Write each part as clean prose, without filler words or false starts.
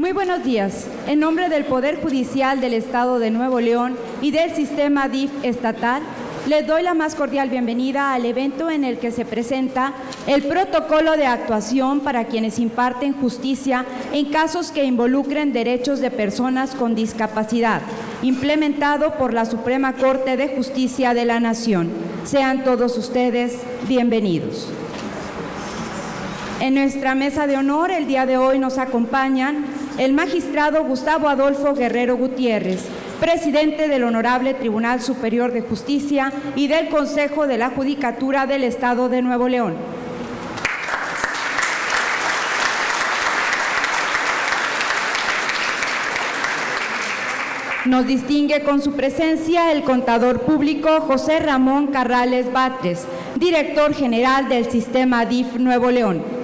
Muy buenos días. En nombre del Poder Judicial del Estado de Nuevo León y del sistema DIF estatal, les doy la más cordial bienvenida al evento en el que se presenta el protocolo de actuación para quienes imparten justicia en casos que involucren derechos de personas con discapacidad, implementado por la Suprema Corte de Justicia de la Nación. Sean todos ustedes bienvenidos. En nuestra mesa de honor el día de hoy nos acompañan el magistrado Gustavo Adolfo Guerrero Gutiérrez, presidente del Honorable Tribunal Superior de Justicia y del Consejo de la Judicatura del Estado de Nuevo León. Nos distingue con su presencia el contador público José Ramón Carrales Batres, director general del sistema DIF Nuevo León.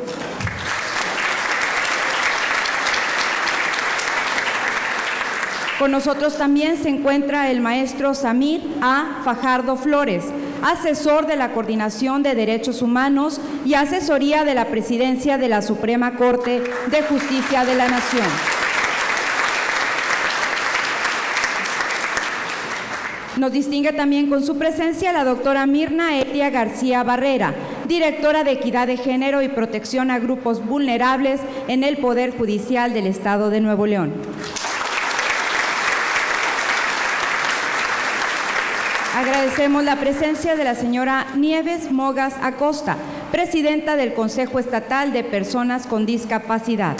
Con nosotros también se encuentra el maestro Samir A. Fajardo Flores, asesor de la Coordinación de Derechos Humanos y asesoría de la Presidencia de la Suprema Corte de Justicia de la Nación. Nos distingue también con su presencia la doctora Mirna Elia García Barrera, directora de Equidad de Género y Protección a Grupos Vulnerables en el Poder Judicial del Estado de Nuevo León. Agradecemos la presencia de la señora Nieves Mogas Acosta, presidenta del Consejo Estatal de Personas con Discapacidad.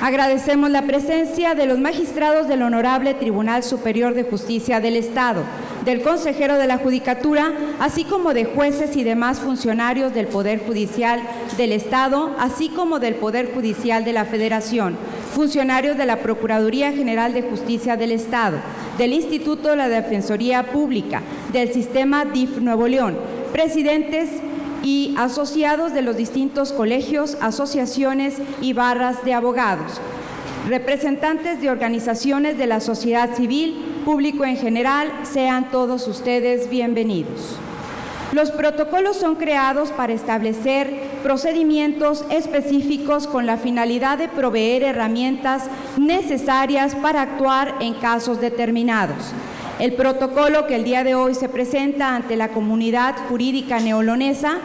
Agradecemos la presencia de los magistrados del Honorable Tribunal Superior de Justicia del Estado, del consejero de la Judicatura, así como de jueces y demás funcionarios del Poder Judicial del Estado, así como del Poder Judicial de la Federación, funcionarios de la Procuraduría General de Justicia del Estado, del Instituto de la Defensoría Pública, del sistema DIF Nuevo León, presidentes y asociados de los distintos colegios, asociaciones y barras de abogados, representantes de organizaciones de la sociedad civil, público en general, sean todos ustedes bienvenidos. Los protocolos son creados para establecer procedimientos específicos con la finalidad de proveer herramientas necesarias para actuar en casos determinados. El protocolo que el día de hoy se presenta ante la comunidad jurídica neolonesa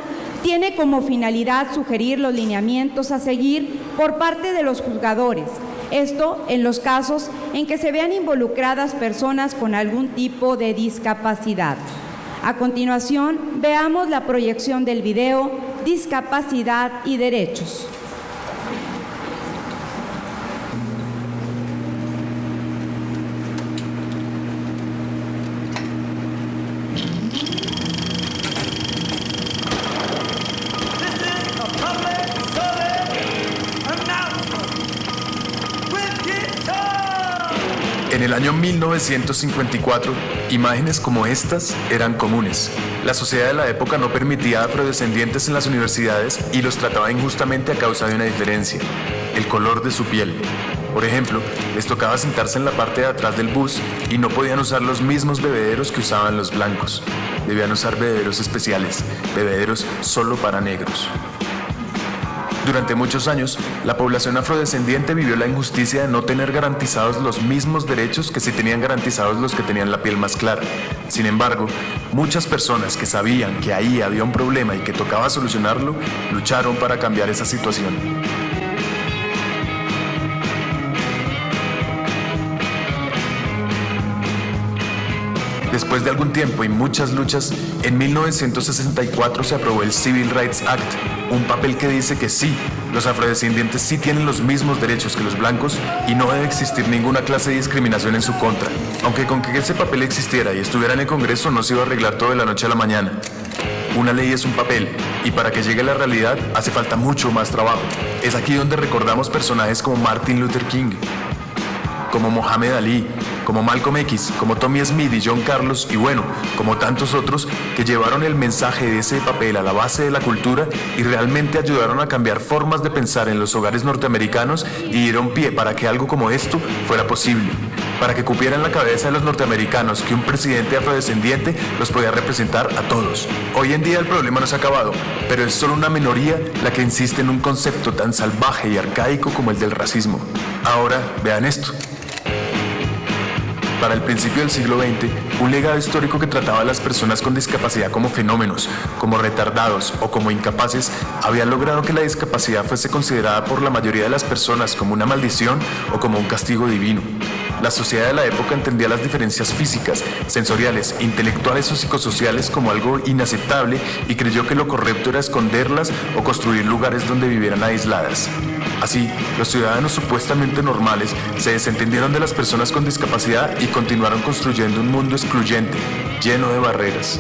tiene como finalidad sugerir los lineamientos a seguir por parte de los juzgadores. Esto en los casos en que se vean involucradas personas con algún tipo de discapacidad. A continuación, veamos la proyección del video Discapacidad y Derechos. En el año 1954, imágenes como estas eran comunes. La sociedad de la época no permitía a afrodescendientes en las universidades y los trataba injustamente a causa de una diferencia: el color de su piel. Por ejemplo, les tocaba sentarse en la parte de atrás del bus y no podían usar los mismos bebederos que usaban los blancos. Debían usar bebederos especiales, bebederos solo para negros. Durante muchos años, la población afrodescendiente vivió la injusticia de no tener garantizados los mismos derechos que sí tenían garantizados los que tenían la piel más clara. Sin embargo, muchas personas que sabían que ahí había un problema y que tocaba solucionarlo, lucharon para cambiar esa situación. Después de algún tiempo y muchas luchas, en 1964 se aprobó el Civil Rights Act, un papel que dice que sí, los afrodescendientes sí tienen los mismos derechos que los blancos y no debe existir ninguna clase de discriminación en su contra. Aunque con que ese papel existiera y estuviera en el Congreso no se iba a arreglar todo de la noche a la mañana. Una ley es un papel y para que llegue a la realidad hace falta mucho más trabajo. Es aquí donde recordamos personajes como Martin Luther King, como Mohamed Ali, como Malcolm X, como Tommy Smith y John Carlos y bueno, como tantos otros que llevaron el mensaje de ese papel a la base de la cultura y realmente ayudaron a cambiar formas de pensar en los hogares norteamericanos y dieron pie para que algo como esto fuera posible. para que cupiera en la cabeza de los norteamericanos que un presidente afrodescendiente los podía representar a todos. Hoy en día el problema no se ha acabado, pero es solo una minoría la que insiste en un concepto tan salvaje y arcaico como el del racismo. Ahora, vean esto. Para el principio del siglo XX, un legado histórico que trataba a las personas con discapacidad como fenómenos, como retardados o como incapaces, había logrado que la discapacidad fuese considerada por la mayoría de las personas como una maldición o como un castigo divino. La sociedad de la época entendía las diferencias físicas, sensoriales, intelectuales o psicosociales como algo inaceptable y creyó que lo correcto era esconderlas o construir lugares donde vivieran aisladas. Así, los ciudadanos supuestamente normales se desentendieron de las personas con discapacidad y continuaron construyendo un mundo excluyente, lleno de barreras.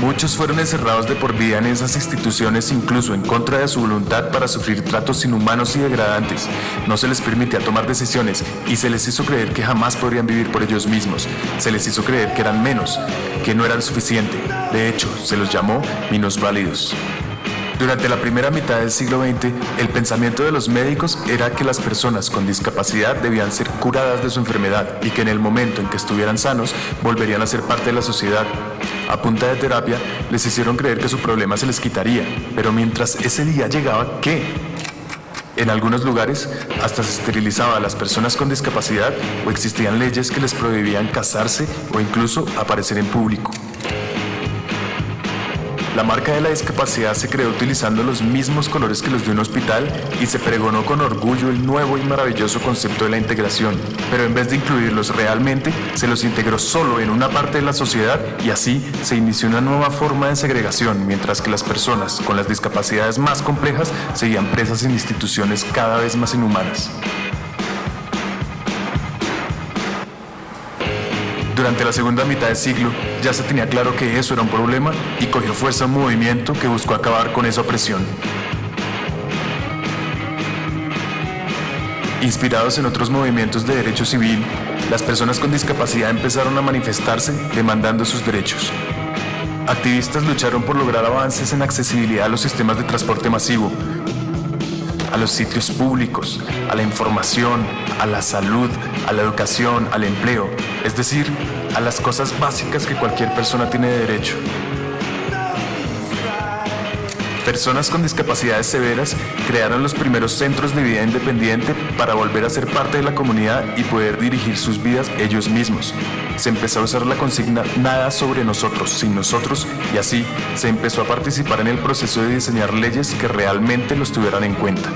Muchos fueron encerrados de por vida en esas instituciones, incluso en contra de su voluntad, para sufrir tratos inhumanos y degradantes. No se les permitía tomar decisiones y se les hizo creer que jamás podrían vivir por ellos mismos. Se les hizo creer que eran menos, que no eran suficiente. De hecho, se los llamó minusválidos. Durante la primera mitad del siglo XX, el pensamiento de los médicos era que las personas con discapacidad debían ser curadas de su enfermedad y que en el momento en que estuvieran sanos, volverían a ser parte de la sociedad. A punta de terapia, les hicieron creer que su problema se les quitaría, pero mientras ese día llegaba, ¿qué? En algunos lugares, hasta se esterilizaba a las personas con discapacidad o existían leyes que les prohibían casarse o incluso aparecer en público. La marca de la discapacidad se creó utilizando los mismos colores que los de un hospital y se pregonó con orgullo el nuevo y maravilloso concepto de la integración. Pero en vez de incluirlos realmente, se los integró solo en una parte de la sociedad y así se inició una nueva forma de segregación, mientras que las personas con las discapacidades más complejas seguían presas en instituciones cada vez más inhumanas. Durante la segunda mitad del siglo, ya se tenía claro que eso era un problema y cogió fuerza un movimiento que buscó acabar con esa opresión. Inspirados en otros movimientos de derecho civil, las personas con discapacidad empezaron a manifestarse demandando sus derechos. Activistas lucharon por lograr avances en accesibilidad a los sistemas de transporte masivo, a los sitios públicos, a la información, a la salud, a la educación, al empleo, es decir, a las cosas básicas que cualquier persona tiene derecho. Personas con discapacidades severas crearon los primeros centros de vida independiente para volver a ser parte de la comunidad y poder dirigir sus vidas ellos mismos. Se empezó a usar la consigna "nada sobre nosotros, sin nosotros", y así se empezó a participar en el proceso de diseñar leyes que realmente los tuvieran en cuenta.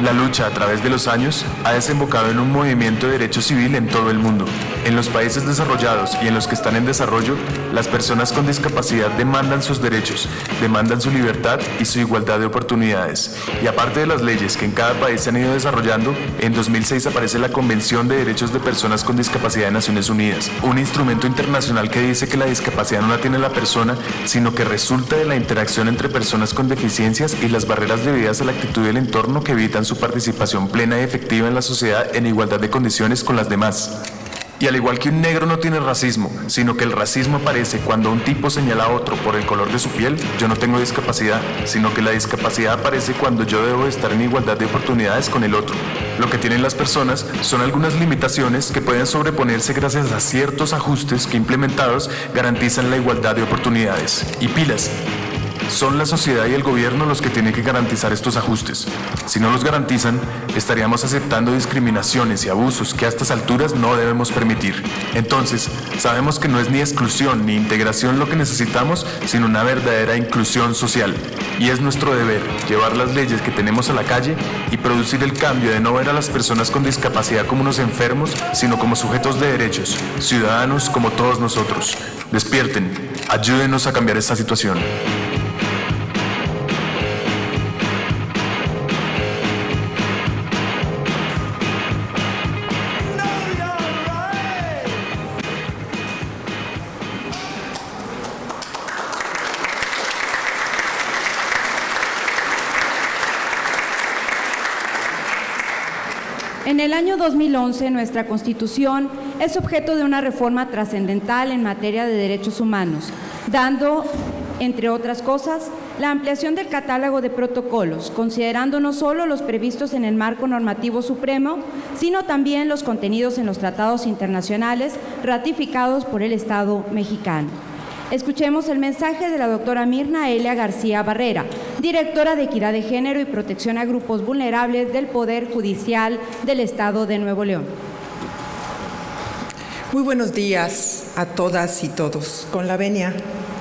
La lucha a través de los años ha desembocado en un movimiento de derecho civil en todo el mundo. En los países desarrollados y en los que están en desarrollo, las personas con discapacidad demandan sus derechos, demandan su libertad y su igualdad de oportunidades. Y aparte de las leyes que en cada país se han ido desarrollando, en 2006 aparece la Convención de Derechos de Personas con Discapacidad de Naciones Unidas, un instrumento internacional que dice que la discapacidad no la tiene la persona, sino que resulta de la interacción entre personas con deficiencias y las barreras debidas a la actitud del entorno que evitan su participación plena y efectiva en la sociedad en igualdad de condiciones con las demás. Y al igual que un negro no tiene racismo, sino que el racismo aparece cuando un tipo señala a otro por el color de su piel, yo no tengo discapacidad, sino que la discapacidad aparece cuando yo debo estar en igualdad de oportunidades con el otro. Lo que tienen las personas son algunas limitaciones que pueden sobreponerse gracias a ciertos ajustes que implementados garantizan la igualdad de oportunidades. Y pilas, son la sociedad y el gobierno los que tienen que garantizar estos ajustes. Si no los garantizan, estaríamos aceptando discriminaciones y abusos que a estas alturas no debemos permitir. Entonces, sabemos que no es ni exclusión ni integración lo que necesitamos, sino una verdadera inclusión social. Y es nuestro deber llevar las leyes que tenemos a la calle y producir el cambio de no ver a las personas con discapacidad como unos enfermos, sino como sujetos de derechos, ciudadanos como todos nosotros. Despierten, ayúdenos a cambiar esta situación. En el año 2011, nuestra Constitución es objeto de una reforma trascendental en materia de derechos humanos, dando, entre otras cosas, la ampliación del catálogo de protocolos, considerando no solo los previstos en el marco normativo supremo, sino también los contenidos en los tratados internacionales ratificados por el Estado mexicano. Escuchemos el mensaje de la doctora Mirna Elia García Barrera, directora de Equidad de Género y Protección a Grupos Vulnerables del Poder Judicial del Estado de Nuevo León. Muy buenos días a todas y todos. Con la venia,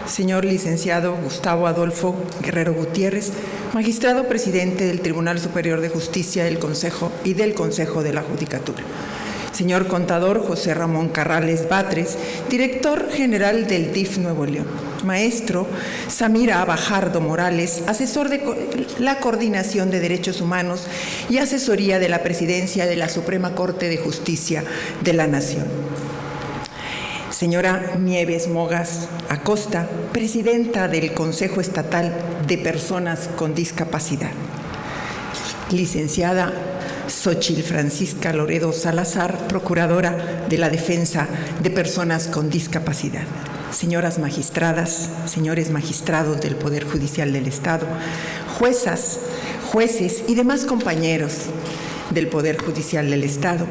señor licenciado Gustavo Adolfo Guerrero Gutiérrez, magistrado presidente del Tribunal Superior de Justicia del Consejo y del Consejo de la Judicatura. Señor contador José Ramón Carrales Batres, director general del DIF Nuevo León. Maestro Samira Bajardo Morales, asesor de la Coordinación de Derechos Humanos y asesoría de la Presidencia de la Suprema Corte de Justicia de la Nación. Señora Nieves Mogas Acosta, presidenta del Consejo Estatal de Personas con Discapacidad. Licenciada Xochitl Francisca Loredo Salazar, procuradora de la Defensa de Personas con Discapacidad. Señoras magistradas, señores magistrados del Poder Judicial del Estado, juezas, jueces y demás compañeros del Poder Judicial del Estado.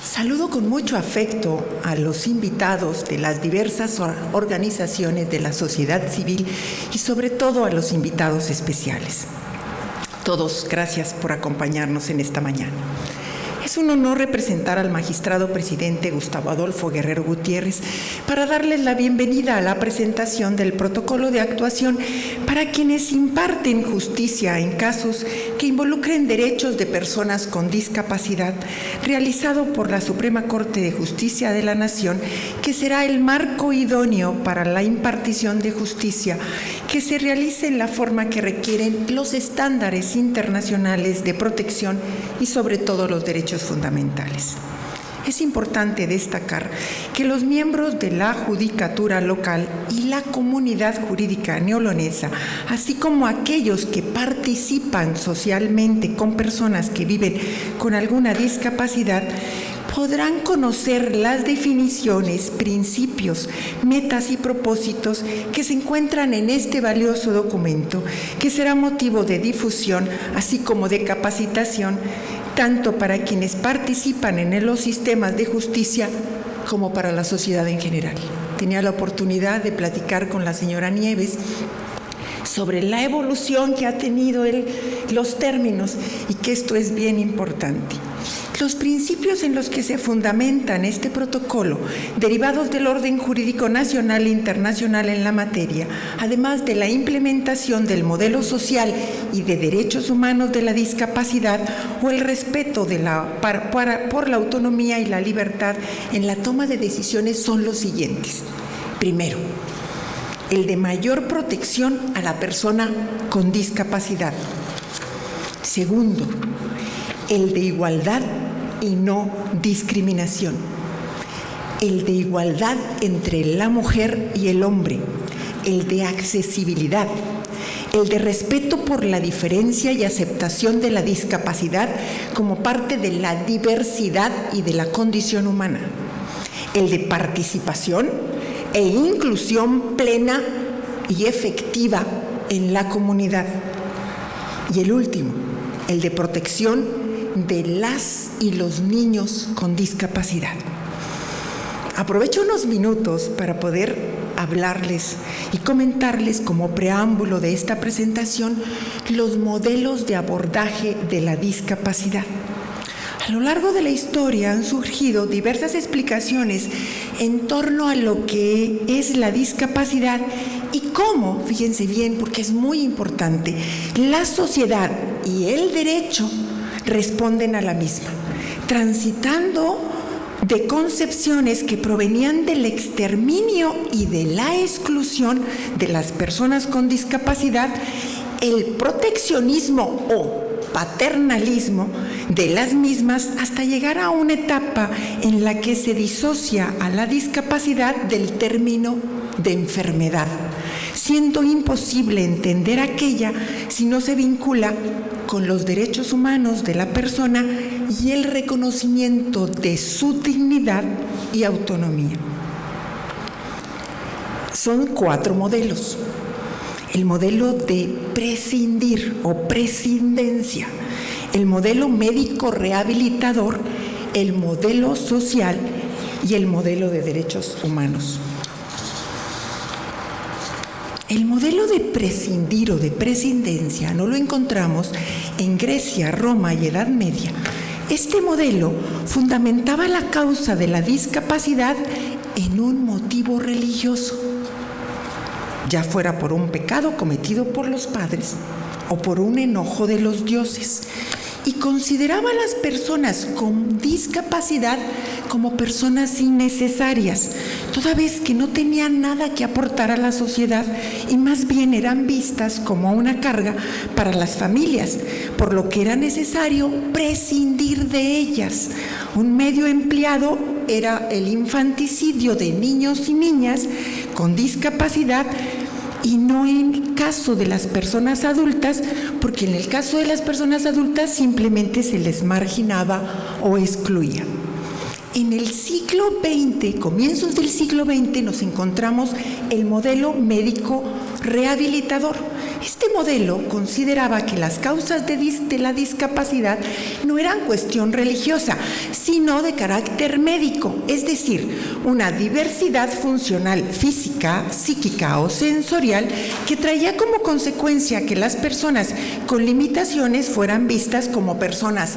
Saludo con mucho afecto a los invitados de las diversas organizaciones de la sociedad civil y sobre todo a los invitados especiales. Todos, gracias por acompañarnos en esta mañana. Es un honor representar al magistrado presidente Gustavo Adolfo Guerrero Gutiérrez para darles la bienvenida a la presentación del protocolo de actuación para quienes imparten justicia en casos que involucren derechos de personas con discapacidad, realizado por la Suprema Corte de Justicia de la Nación, que será el marco idóneo para la impartición de justicia, que se realice en la forma que requieren los estándares internacionales de protección y sobre todo los derechos fundamentales. Es importante destacar que los miembros de la judicatura local y la comunidad jurídica neolonesa, así como aquellos que participan socialmente con personas que viven con alguna discapacidad, podrán conocer las definiciones, principios, metas y propósitos que se encuentran en este valioso documento, que será motivo de difusión, así como de capacitación, tanto para quienes participan en los sistemas de justicia como para la sociedad en general. Tenía la oportunidad de platicar con la señora Nieves sobre la evolución que ha tenido los términos y que esto es bien importante. Los principios en los que se fundamentan este protocolo, derivados del orden jurídico nacional e internacional en la materia, además de la implementación del modelo social y de derechos humanos de la discapacidad o el respeto por la autonomía y la libertad en la toma de decisiones, son los siguientes. Primero, el de mayor protección a la persona con discapacidad. Segundo, el de igualdad y no discriminación. El de igualdad entre la mujer y el hombre. El de accesibilidad. El de respeto por la diferencia y aceptación de la discapacidad como parte de la diversidad y de la condición humana. El de participación e inclusión plena y efectiva en la comunidad. Y el último, el de protección de las y los niños con discapacidad. Aprovecho unos minutos para poder hablarles y comentarles como preámbulo de esta presentación los modelos de abordaje de la discapacidad. A lo largo de la historia han surgido diversas explicaciones en torno a lo que es la discapacidad y cómo, fíjense bien, porque es muy importante, la sociedad y el derecho responden a la misma, transitando de concepciones que provenían del exterminio y de la exclusión de las personas con discapacidad, el proteccionismo o paternalismo de las mismas, hasta llegar a una etapa en la que se disocia a la discapacidad del término de enfermedad, siendo imposible entender aquella si no se vincula con los derechos humanos de la persona y el reconocimiento de su dignidad y autonomía. Son 4 modelos. el modelo de prescindir o prescindencia, el modelo médico rehabilitador, el modelo social y el modelo de derechos humanos. El modelo de prescindir o de prescindencia no lo encontramos en Grecia, Roma y Edad Media. Este modelo fundamentaba la causa de la discapacidad en un motivo religioso, ya fuera por un pecado cometido por los padres o por un enojo de los dioses, y consideraba a las personas con discapacidad como personas innecesarias, toda vez que no tenían nada que aportar a la sociedad y más bien eran vistas como una carga para las familias, por lo que era necesario prescindir de ellas. Un medio empleado era el infanticidio de niños y niñas con discapacidad, y no en el caso de las personas adultas, porque en el caso de las personas adultas simplemente se les marginaba o excluía. En el siglo XX, comienzos del siglo XX, nos encontramos el modelo médico rehabilitador. Este modelo consideraba que las causas de la discapacidad no eran cuestión religiosa, sino de carácter médico, es decir, una diversidad funcional física, psíquica o sensorial que traía como consecuencia que las personas con limitaciones fueran vistas como personas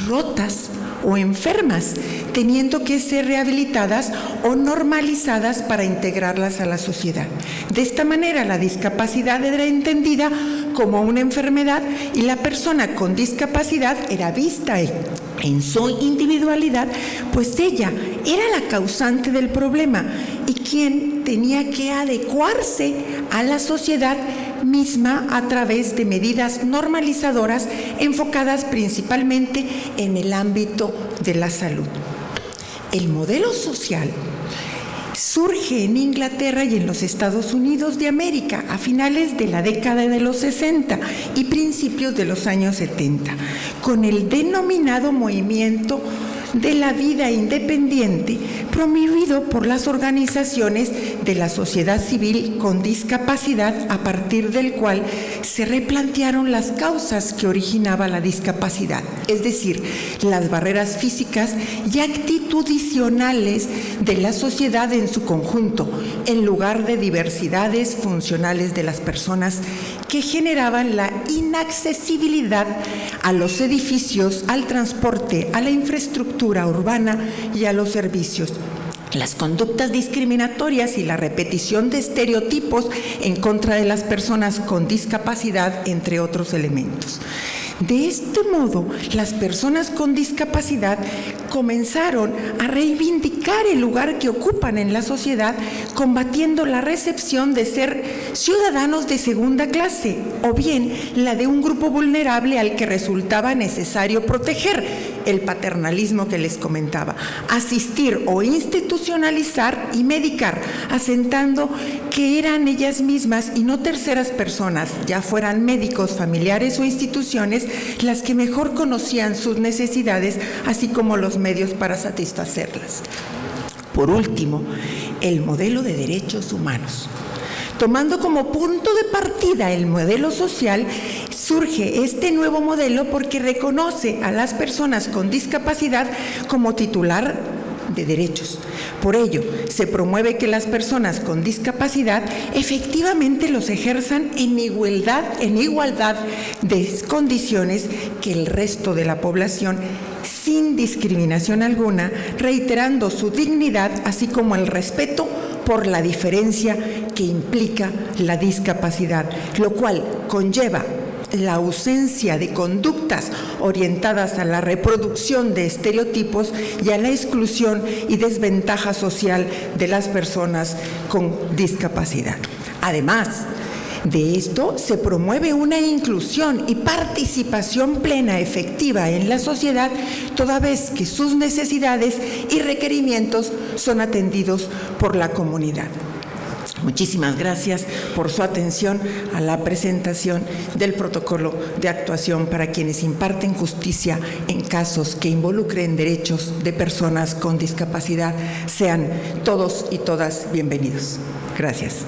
rotas o enfermas, teniendo que ser rehabilitadas o normalizadas para integrarlas a la sociedad. De esta manera, la discapacidad era entendida como una enfermedad y la persona con discapacidad era vista en su individualidad, pues ella era la causante del problema y quien tenía que adecuarse a la sociedad misma a través de medidas normalizadoras enfocadas principalmente en el ámbito de la salud. El modelo social surge en Inglaterra y en los Estados Unidos de América a finales de la década de los 60 y principios de los años 70, con el denominado movimiento de la vida independiente, promovido por las organizaciones de la sociedad civil con discapacidad, a partir del cual se replantearon las causas que originaba la discapacidad, es decir, las barreras físicas y actitudinales de la sociedad en su conjunto, en lugar de diversidades funcionales de las personas que generaban la inaccesibilidad a los edificios, al transporte, a la infraestructura urbana y a los servicios. Las conductas discriminatorias y la repetición de estereotipos en contra de las personas con discapacidad, entre otros elementos. De este modo, las personas con discapacidad comenzaron a reivindicar el lugar que ocupan en la sociedad, combatiendo la recepción de ser ciudadanos de segunda clase, o bien la de un grupo vulnerable al que resultaba necesario proteger, el paternalismo que les comentaba, asistir o institucionalizar y medicar, asentando que eran ellas mismas y no terceras personas, ya fueran médicos, familiares o instituciones, las que mejor conocían sus necesidades, así como los medios para satisfacerlas. Por último, el modelo de derechos humanos. Tomando como punto de partida el modelo social, surge este nuevo modelo porque reconoce a las personas con discapacidad como titular de derechos. Por ello, se promueve que las personas con discapacidad efectivamente los ejerzan en igualdad de condiciones que el resto de la población, sin discriminación alguna, reiterando su dignidad, así como el respeto por la diferencia que implica la discapacidad, lo cual conlleva la ausencia de conductas orientadas a la reproducción de estereotipos y a la exclusión y desventaja social de las personas con discapacidad. Además de esto, se promueve una inclusión y participación plena, efectiva en la sociedad, toda vez que sus necesidades y requerimientos son atendidos por la comunidad. Muchísimas gracias por su atención a la presentación del protocolo de actuación para quienes imparten justicia en casos que involucren derechos de personas con discapacidad. Sean todos y todas bienvenidos. Gracias.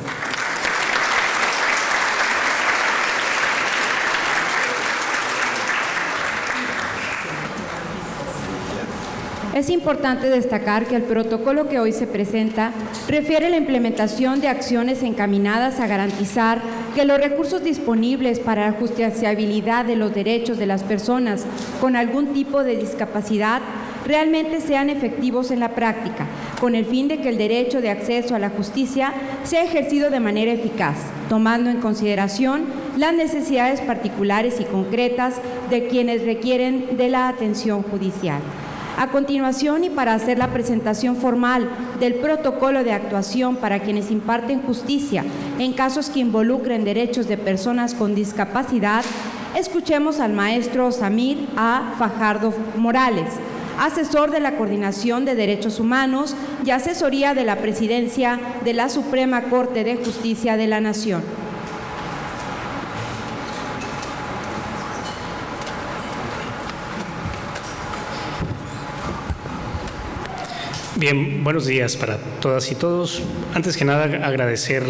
Es importante destacar que el protocolo que hoy se presenta refiere a la implementación de acciones encaminadas a garantizar que los recursos disponibles para la justiciabilidad de los derechos de las personas con algún tipo de discapacidad realmente sean efectivos en la práctica, con el fin de que el derecho de acceso a la justicia sea ejercido de manera eficaz, tomando en consideración las necesidades particulares y concretas de quienes requieren de la atención judicial. A continuación, y para hacer la presentación formal del protocolo de actuación para quienes imparten justicia en casos que involucren derechos de personas con discapacidad, escuchemos al maestro Samir A. Fajardo Morales, asesor de la Coordinación de Derechos Humanos y asesoría de la Presidencia de la Suprema Corte de Justicia de la Nación. Bien, buenos días para todas y todos. Antes que nada, agradecer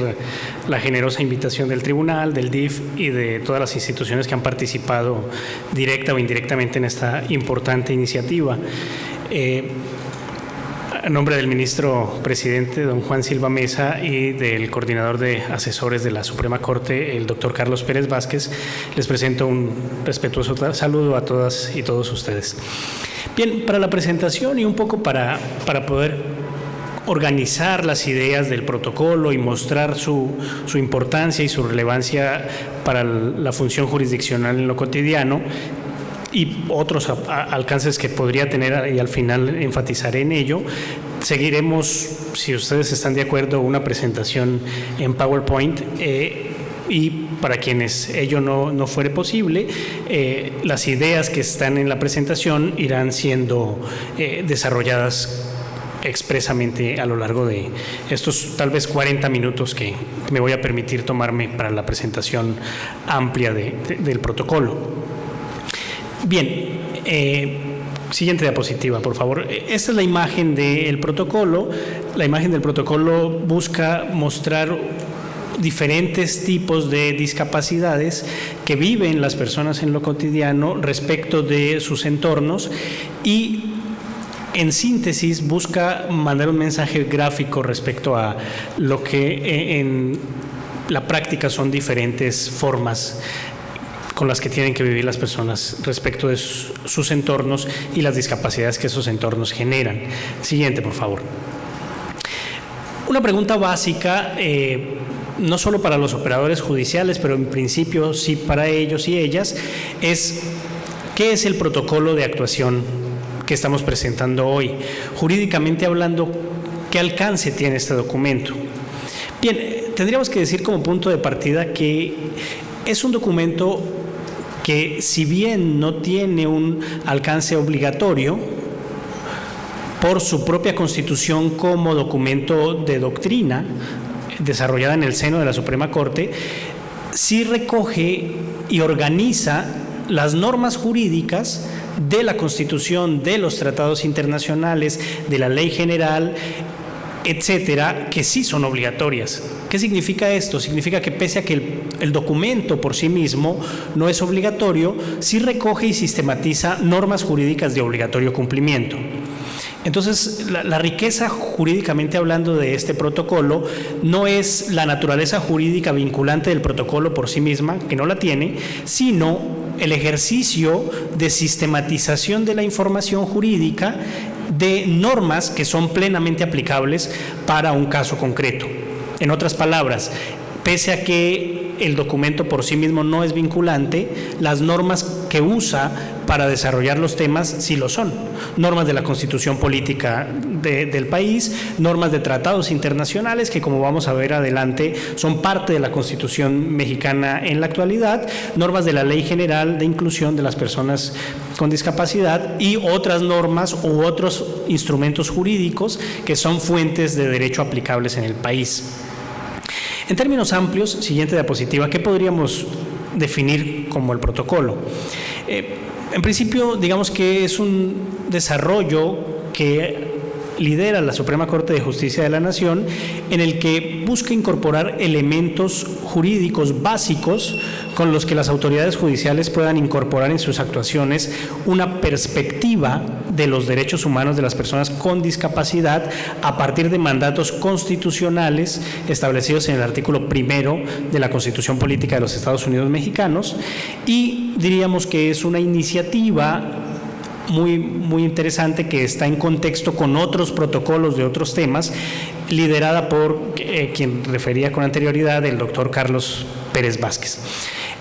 la generosa invitación del Tribunal, del DIF y de todas las instituciones que han participado directa o indirectamente en esta importante iniciativa. A nombre del ministro presidente, don Juan Silva Mesa, y del coordinador de asesores de la Suprema Corte, el doctor Carlos Pérez Vázquez, les presento un respetuoso saludo a todas y todos ustedes. Bien, para la presentación y un poco para poder organizar las ideas del protocolo y mostrar su importancia y su relevancia para la función jurisdiccional en lo cotidiano y otros alcances que podría tener, y al final enfatizaré en ello, seguiremos, si ustedes están de acuerdo, una presentación en PowerPoint y para quienes ello no fuere posible, las ideas que están en la presentación irán siendo desarrolladas expresamente a lo largo de estos tal vez 40 minutos que me voy a permitir tomarme para la presentación amplia del protocolo. Bien, siguiente diapositiva, por favor. Esta es la imagen del protocolo. La imagen del protocolo busca mostrar diferentes tipos de discapacidades que viven las personas en lo cotidiano respecto de sus entornos y, en síntesis, busca mandar un mensaje gráfico respecto a lo que en la práctica son diferentes formas con las que tienen que vivir las personas respecto de sus entornos y las discapacidades que esos entornos generan. Siguiente, por favor. Una pregunta básica, no solo para los operadores judiciales, pero en principio sí para ellos y ellas, es ¿qué es el protocolo de actuación que estamos presentando hoy? Jurídicamente hablando, ¿qué alcance tiene este documento? Bien, tendríamos que decir como punto de partida que es un documento que, si bien no tiene un alcance obligatorio por su propia constitución como documento de doctrina desarrollada en el seno de la Suprema Corte, sí recoge y organiza las normas jurídicas de la Constitución, de los tratados internacionales, de la ley general, etcétera, que sí son obligatorias. ¿Qué significa esto? Significa que pese a que el documento por sí mismo no es obligatorio, sí recoge y sistematiza normas jurídicas de obligatorio cumplimiento. Entonces, la riqueza jurídicamente hablando de este protocolo no es la naturaleza jurídica vinculante del protocolo por sí misma, que no la tiene, sino el ejercicio de sistematización de la información jurídica de normas que son plenamente aplicables para un caso concreto. En otras palabras, pese a que el documento por sí mismo no es vinculante, las normas que usa para desarrollar los temas sí lo son. Normas de la Constitución Política del país, normas de tratados internacionales que, como vamos a ver adelante, son parte de la Constitución mexicana en la actualidad, normas de la Ley General de Inclusión de las Personas con Discapacidad y otras normas u otros instrumentos jurídicos que son fuentes de derecho aplicables en el país. En términos amplios, siguiente diapositiva, ¿qué podríamos definir como el protocolo? En principio, digamos que es un desarrollo que lidera la Suprema Corte de Justicia de la Nación, en el que busca incorporar elementos jurídicos básicos con los que las autoridades judiciales puedan incorporar en sus actuaciones una perspectiva de los derechos humanos de las personas con discapacidad a partir de mandatos constitucionales establecidos en el artículo 1 de la Constitución Política de los Estados Unidos Mexicanos, y diríamos que es una iniciativa muy interesante que está en contexto con otros protocolos de otros temas, liderada por quien refería con anterioridad, el doctor Carlos Pérez Vázquez.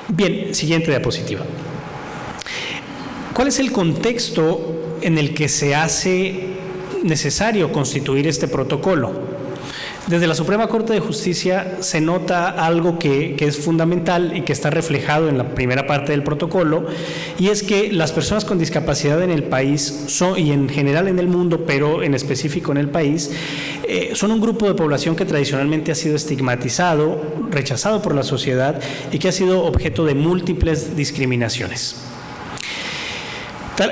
Bien, siguiente diapositiva. ¿Cuál es el contexto en el que se hace necesario constituir este protocolo? Desde la Suprema Corte de Justicia se nota algo que es fundamental y que está reflejado en la primera parte del protocolo, y es que las personas con discapacidad en el país y en general en el mundo, pero en específico en el país, son un grupo de población que tradicionalmente ha sido estigmatizado, rechazado por la sociedad y que ha sido objeto de múltiples discriminaciones.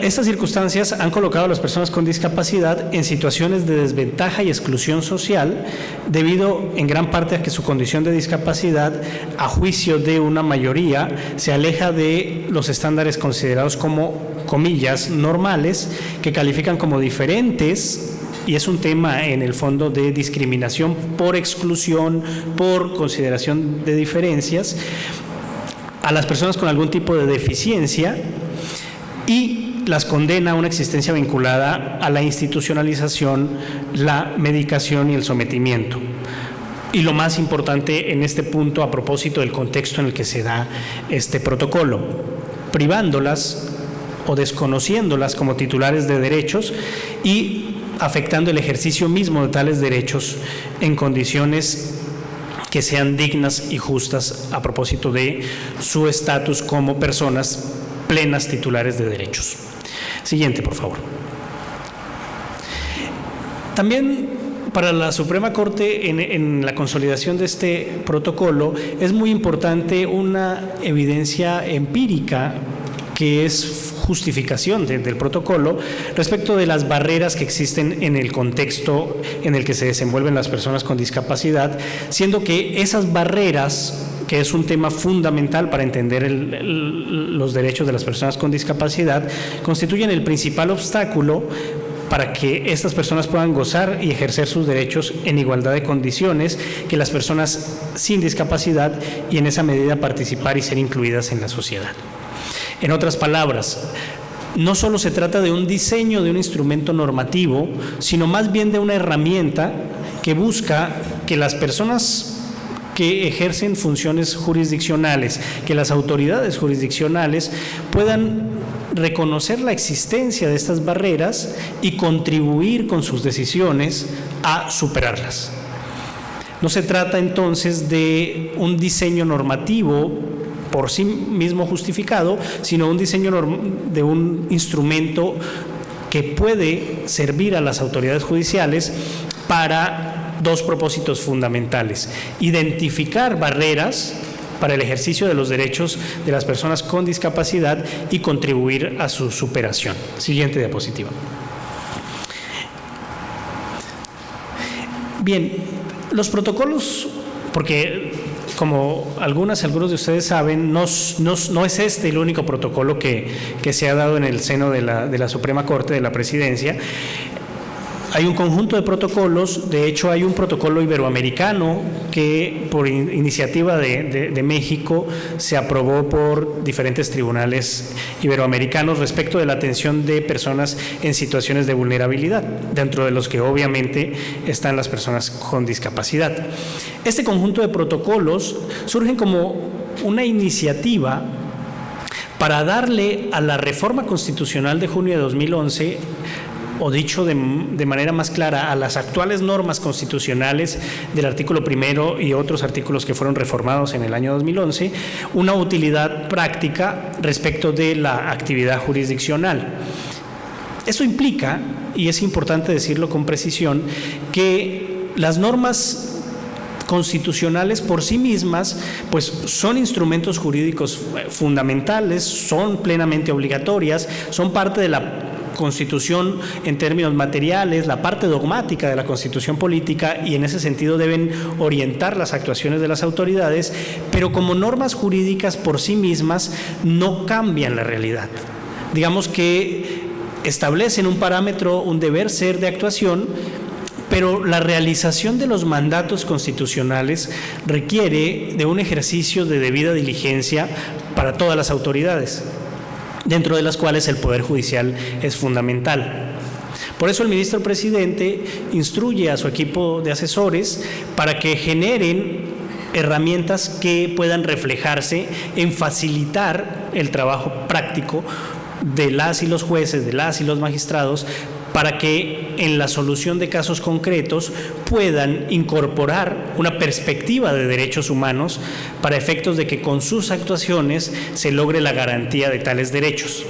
Estas circunstancias han colocado a las personas con discapacidad en situaciones de desventaja y exclusión social, debido en gran parte a que su condición de discapacidad, a juicio de una mayoría, se aleja de los estándares considerados como, comillas, normales, que califican como diferentes, y es un tema en el fondo de discriminación por exclusión, por consideración de diferencias, a las personas con algún tipo de deficiencia, y las condena a una existencia vinculada a la institucionalización, la medicación y el sometimiento. Y lo más importante en este punto, a propósito del contexto en el que se da este protocolo, privándolas o desconociéndolas como titulares de derechos y afectando el ejercicio mismo de tales derechos en condiciones que sean dignas y justas a propósito de su estatus como personas plenas titulares de derechos. Siguiente, por favor. También para la Suprema Corte, en la consolidación de este protocolo, es muy importante una evidencia empírica que es justificación del protocolo respecto de las barreras que existen en el contexto en el que se desenvuelven las personas con discapacidad, siendo que esas barreras, que es un tema fundamental para entender los derechos de las personas con discapacidad, constituyen el principal obstáculo para que estas personas puedan gozar y ejercer sus derechos en igualdad de condiciones que las personas sin discapacidad, y en esa medida participar y ser incluidas en la sociedad. En otras palabras, no solo se trata de un diseño de un instrumento normativo, sino más bien de una herramienta que busca que las personas que ejercen funciones jurisdiccionales, que las autoridades jurisdiccionales puedan reconocer la existencia de estas barreras y contribuir con sus decisiones a superarlas. No se trata entonces de un diseño normativo por sí mismo justificado, sino un diseño de un instrumento que puede servir a las autoridades judiciales para dos propósitos fundamentales: identificar barreras para el ejercicio de los derechos de las personas con discapacidad y contribuir a su superación. Siguiente diapositiva. Bien, los protocolos, porque como algunos de ustedes saben, no es este el único protocolo que se ha dado en el seno de la Suprema Corte, de la Presidencia. Hay un conjunto de protocolos. De hecho, hay un protocolo iberoamericano que, por iniciativa de México, se aprobó por diferentes tribunales iberoamericanos respecto de la atención de personas en situaciones de vulnerabilidad, dentro de los que obviamente están las personas con discapacidad. Este conjunto de protocolos surgen como una iniciativa para darle a la reforma constitucional de junio de 2011, o dicho de manera más clara, a las actuales normas constitucionales del artículo 1 y otros artículos que fueron reformados en el año 2011, una utilidad práctica respecto de la actividad jurisdiccional. Eso implica, y es importante decirlo con precisión, que las normas constitucionales por sí mismas pues son instrumentos jurídicos fundamentales, son plenamente obligatorias, son parte de la Constitución en términos materiales, la parte dogmática de la Constitución política, y en ese sentido deben orientar las actuaciones de las autoridades, pero como normas jurídicas por sí mismas no cambian la realidad. Digamos que establecen un parámetro, un deber ser de actuación, pero la realización de los mandatos constitucionales requiere de un ejercicio de debida diligencia para todas las autoridades, dentro de las cuales el Poder Judicial es fundamental. Por eso el ministro presidente instruye a su equipo de asesores para que generen herramientas que puedan reflejarse en facilitar el trabajo práctico de las y los jueces, de las y los magistrados, para que en la solución de casos concretos puedan incorporar una perspectiva de derechos humanos para efectos de que con sus actuaciones se logre la garantía de tales derechos.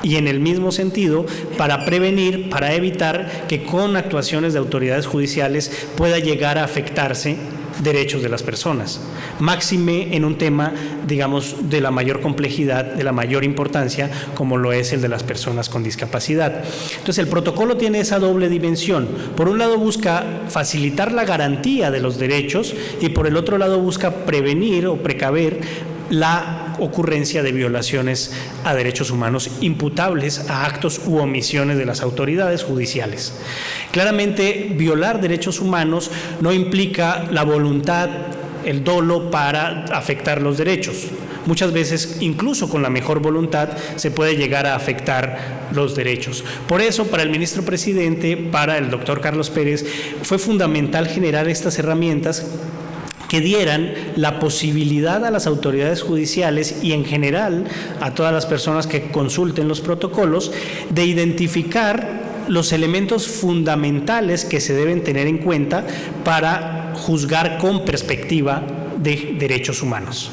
Y en el mismo sentido, para prevenir, para evitar que con actuaciones de autoridades judiciales pueda llegar a afectarse derechos de las personas, máxime en un tema, digamos, de la mayor complejidad, de la mayor importancia, como lo es el de las personas con discapacidad. Entonces, el protocolo tiene esa doble dimensión. Por un lado, busca facilitar la garantía de los derechos y por el otro lado, busca prevenir o precaver la ocurrencia de violaciones a derechos humanos imputables a actos u omisiones de las autoridades judiciales. Claramente, violar derechos humanos no implica la voluntad, el dolo para afectar los derechos. Muchas veces, incluso con la mejor voluntad, se puede llegar a afectar los derechos. Por eso, para el ministro presidente, para el doctor Carlos Pérez, fue fundamental generar estas herramientas que dieran la posibilidad a las autoridades judiciales y en general a todas las personas que consulten los protocolos de identificar los elementos fundamentales que se deben tener en cuenta para juzgar con perspectiva de derechos humanos.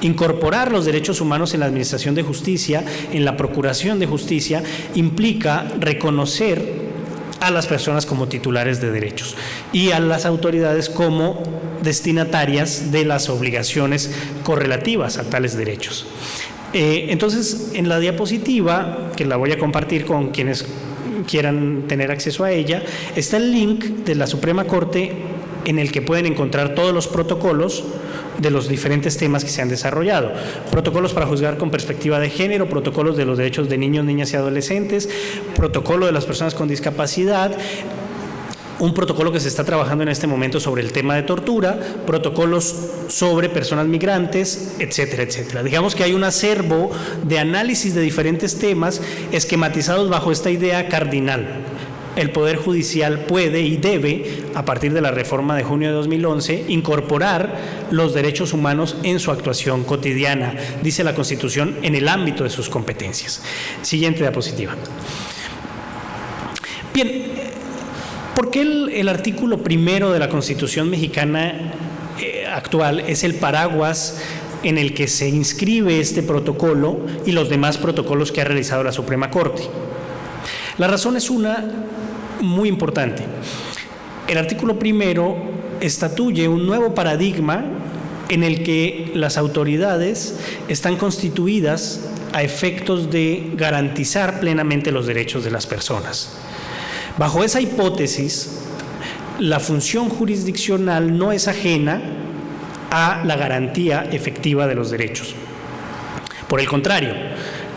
Incorporar los derechos humanos en la administración de justicia, en la procuración de justicia, implica reconocer a las personas como titulares de derechos y a las autoridades como destinatarias de las obligaciones correlativas a tales derechos. Entonces, en la diapositiva, que la voy a compartir con quienes quieran tener acceso a ella, está el link de la Suprema Corte en el que pueden encontrar todos los protocolos de los diferentes temas que se han desarrollado. Protocolos para juzgar con perspectiva de género, protocolos de los derechos de niños, niñas y adolescentes, protocolo de las personas con discapacidad, un protocolo que se está trabajando en este momento sobre el tema de tortura, protocolos sobre personas migrantes, etcétera, etcétera. Digamos que hay un acervo de análisis de diferentes temas esquematizados bajo esta idea cardinal. El Poder Judicial puede y debe, a partir de la reforma de junio de 2011, incorporar los derechos humanos en su actuación cotidiana, dice la Constitución, en el ámbito de sus competencias. Siguiente diapositiva. Bien, ¿por qué el artículo primero de la Constitución mexicana actual es el paraguas en el que se inscribe este protocolo y los demás protocolos que ha realizado la Suprema Corte? La razón es una muy importante. El artículo primero estatuye un nuevo paradigma en el que las autoridades están constituidas a efectos de garantizar plenamente los derechos de las personas. Bajo esa hipótesis, la función jurisdiccional no es ajena a la garantía efectiva de los derechos. Por el contrario,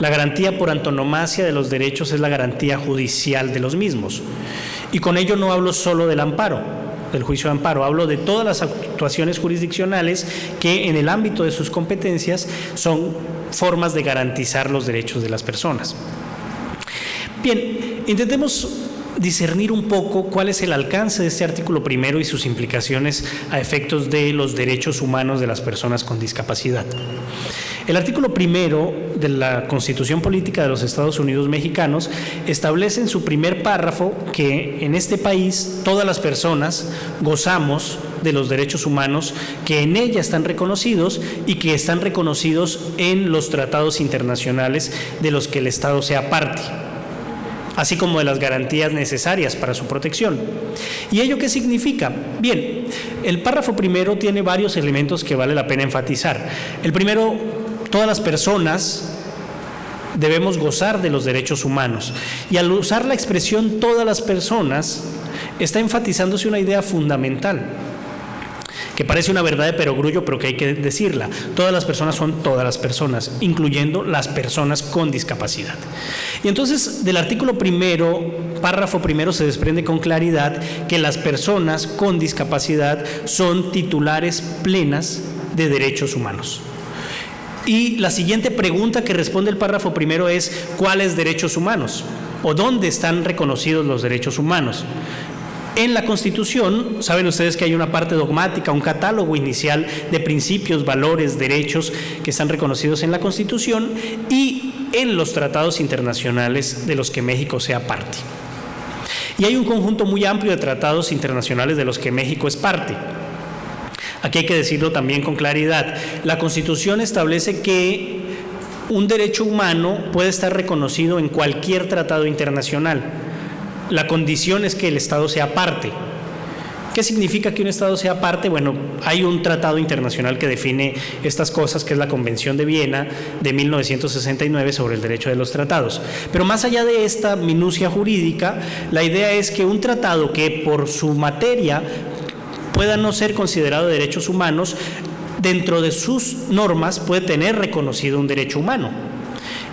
la garantía por antonomasia de los derechos es la garantía judicial de los mismos. Y con ello no hablo solo del amparo, del juicio de amparo, hablo de todas las actuaciones jurisdiccionales que en el ámbito de sus competencias son formas de garantizar los derechos de las personas. Bien, intentemos discernir un poco cuál es el alcance de este artículo primero y sus implicaciones a efectos de los derechos humanos de las personas con discapacidad. El artículo primero de la Constitución Política de los Estados Unidos Mexicanos establece en su primer párrafo que en este país todas las personas gozamos de los derechos humanos que en ella están reconocidos y que están reconocidos en los tratados internacionales de los que el Estado sea parte, así como de las garantías necesarias para su protección. ¿Y ello qué significa? Bien, el párrafo primero tiene varios elementos que vale la pena enfatizar. El primero, todas las personas debemos gozar de los derechos humanos. Y al usar la expresión todas las personas, está enfatizándose una idea fundamental. que parece una verdad de perogrullo, pero que hay que decirla. Todas las personas son todas las personas, incluyendo las personas con discapacidad. Y entonces, del artículo primero, párrafo primero, se desprende con claridad que las personas con discapacidad son titulares plenas de derechos humanos. Y la siguiente pregunta que responde el párrafo primero es: ¿cuáles derechos humanos? ¿O dónde están reconocidos los derechos humanos? En la Constitución, saben ustedes que hay una parte dogmática, un catálogo inicial de principios, valores, derechos que están reconocidos en la Constitución y en los tratados internacionales de los que México sea parte. Y hay un conjunto muy amplio de tratados internacionales de los que México es parte. Aquí hay que decirlo también con claridad. La Constitución establece que un derecho humano puede estar reconocido en cualquier tratado internacional. La condición es que el Estado sea parte. ¿Qué significa que un Estado sea parte? Bueno, hay un tratado internacional que define estas cosas, que es la Convención de Viena de 1969 sobre el derecho de los tratados. Pero más allá de esta minucia jurídica, la idea es que un tratado que por su materia pueda no ser considerado de derechos humanos, dentro de sus normas puede tener reconocido un derecho humano.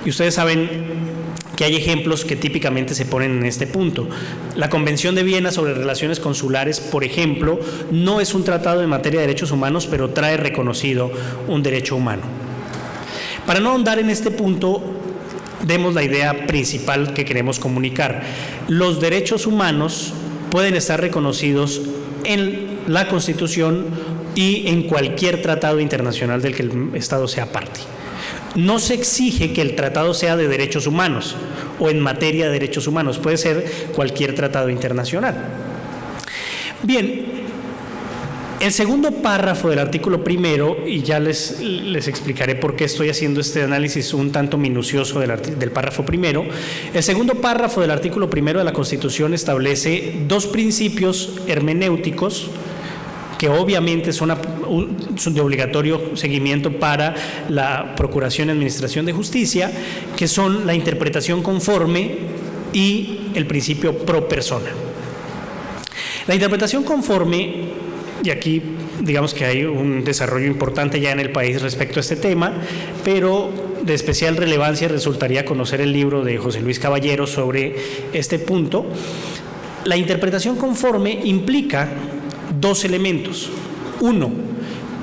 Y ustedes saben que hay ejemplos que típicamente se ponen en este punto. La Convención de Viena sobre relaciones consulares, por ejemplo, no es un tratado en materia de derechos humanos, pero trae reconocido un derecho humano. Para no ahondar en este punto, demos la idea principal que queremos comunicar. Los derechos humanos pueden estar reconocidos en la Constitución y en cualquier tratado internacional del que el Estado sea parte. No se exige que el tratado sea de derechos humanos o en materia de derechos humanos, puede ser cualquier tratado internacional. Bien, el segundo párrafo del artículo primero, y ya les explicaré por qué estoy haciendo este análisis un tanto minucioso del párrafo primero. El segundo párrafo del artículo primero de la Constitución establece dos principios hermenéuticos que obviamente son de obligatorio seguimiento para la Procuración y Administración de Justicia, que son la interpretación conforme y el principio pro persona. La interpretación conforme, y aquí digamos que hay un desarrollo importante ya en el país respecto a este tema, pero de especial relevancia resultaría conocer el libro de José Luis Caballero sobre este punto. La interpretación conforme implica dos elementos. Uno,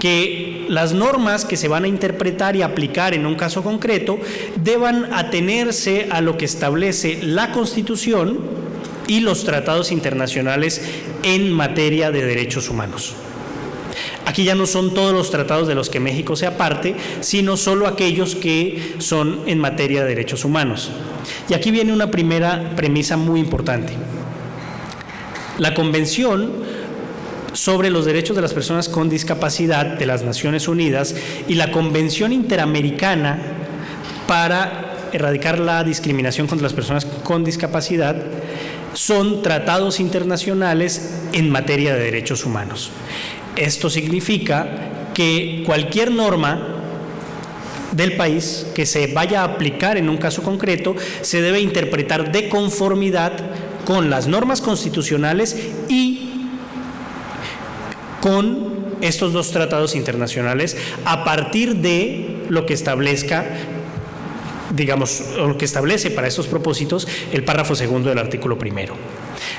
que las normas que se van a interpretar y aplicar en un caso concreto deban atenerse a lo que establece la Constitución y los tratados internacionales en materia de derechos humanos. Aquí ya no son todos los tratados de los que México sea parte, sino solo aquellos que son en materia de derechos humanos. Y aquí viene una primera premisa muy importante. La Convención sobre los derechos de las personas con discapacidad de las Naciones Unidas y la Convención Interamericana para erradicar la discriminación contra las personas con discapacidad son tratados internacionales en materia de derechos humanos. Esto significa que cualquier norma del país que se vaya a aplicar en un caso concreto se debe interpretar de conformidad con las normas constitucionales y con estos dos tratados internacionales a partir de lo que establezca, digamos, lo que establece para estos propósitos el párrafo segundo del artículo primero.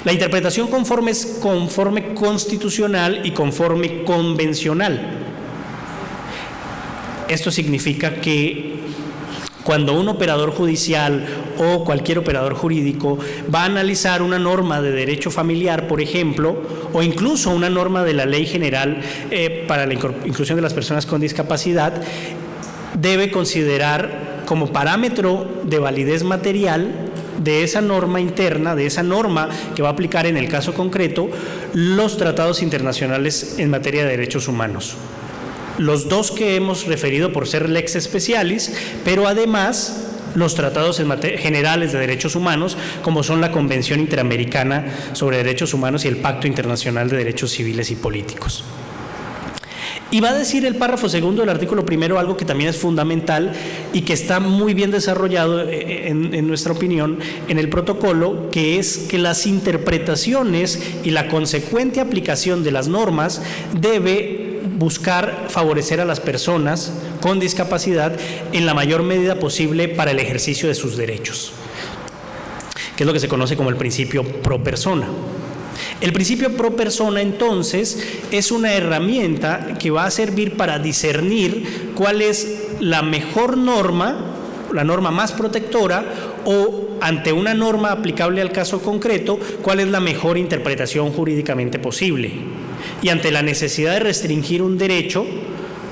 La interpretación conforme es conforme constitucional y conforme convencional. Esto significa que cuando un operador judicial o cualquier operador jurídico va a analizar una norma de derecho familiar, por ejemplo, o incluso una norma de la Ley General para la inclusión de las personas con discapacidad, debe considerar como parámetro de validez material de esa norma interna, de esa norma que va a aplicar en el caso concreto, los tratados internacionales en materia de derechos humanos. Los dos que hemos referido por ser lex specialis, pero además los tratados generales de derechos humanos, como son la Convención Interamericana sobre Derechos Humanos y el Pacto Internacional de Derechos Civiles y Políticos. Y va a decir el párrafo segundo del artículo primero algo que también es fundamental y que está muy bien desarrollado, en nuestra opinión, en el protocolo, que es que las interpretaciones y la consecuente aplicación de las normas debe buscar favorecer a las personas con discapacidad en la mayor medida posible para el ejercicio de sus derechos, que es lo que se conoce como el principio pro persona. El principio pro persona, entonces, es una herramienta que va a servir para discernir cuál es la mejor norma, la norma más protectora, o ante una norma aplicable al caso concreto, cuál es la mejor interpretación jurídicamente posible. Y ante la necesidad de restringir un derecho,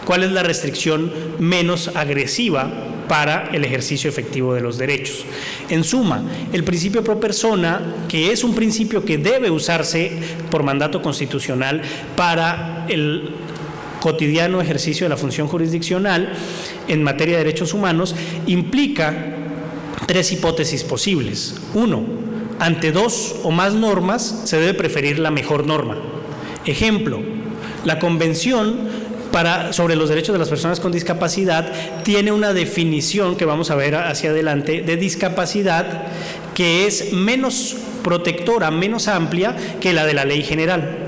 cuál es la restricción menos agresiva para el ejercicio efectivo de los derechos. En suma, el principio pro persona, que es un principio que debe usarse por mandato constitucional para el cotidiano ejercicio de la función jurisdiccional en materia de derechos humanos, implica tres hipótesis posibles. 1. Ante dos o más normas se debe preferir la mejor norma. Ejemplo, la Convención sobre los derechos de las personas con discapacidad tiene una definición que vamos a ver hacia adelante de discapacidad que es menos protectora, menos amplia que la de la ley general.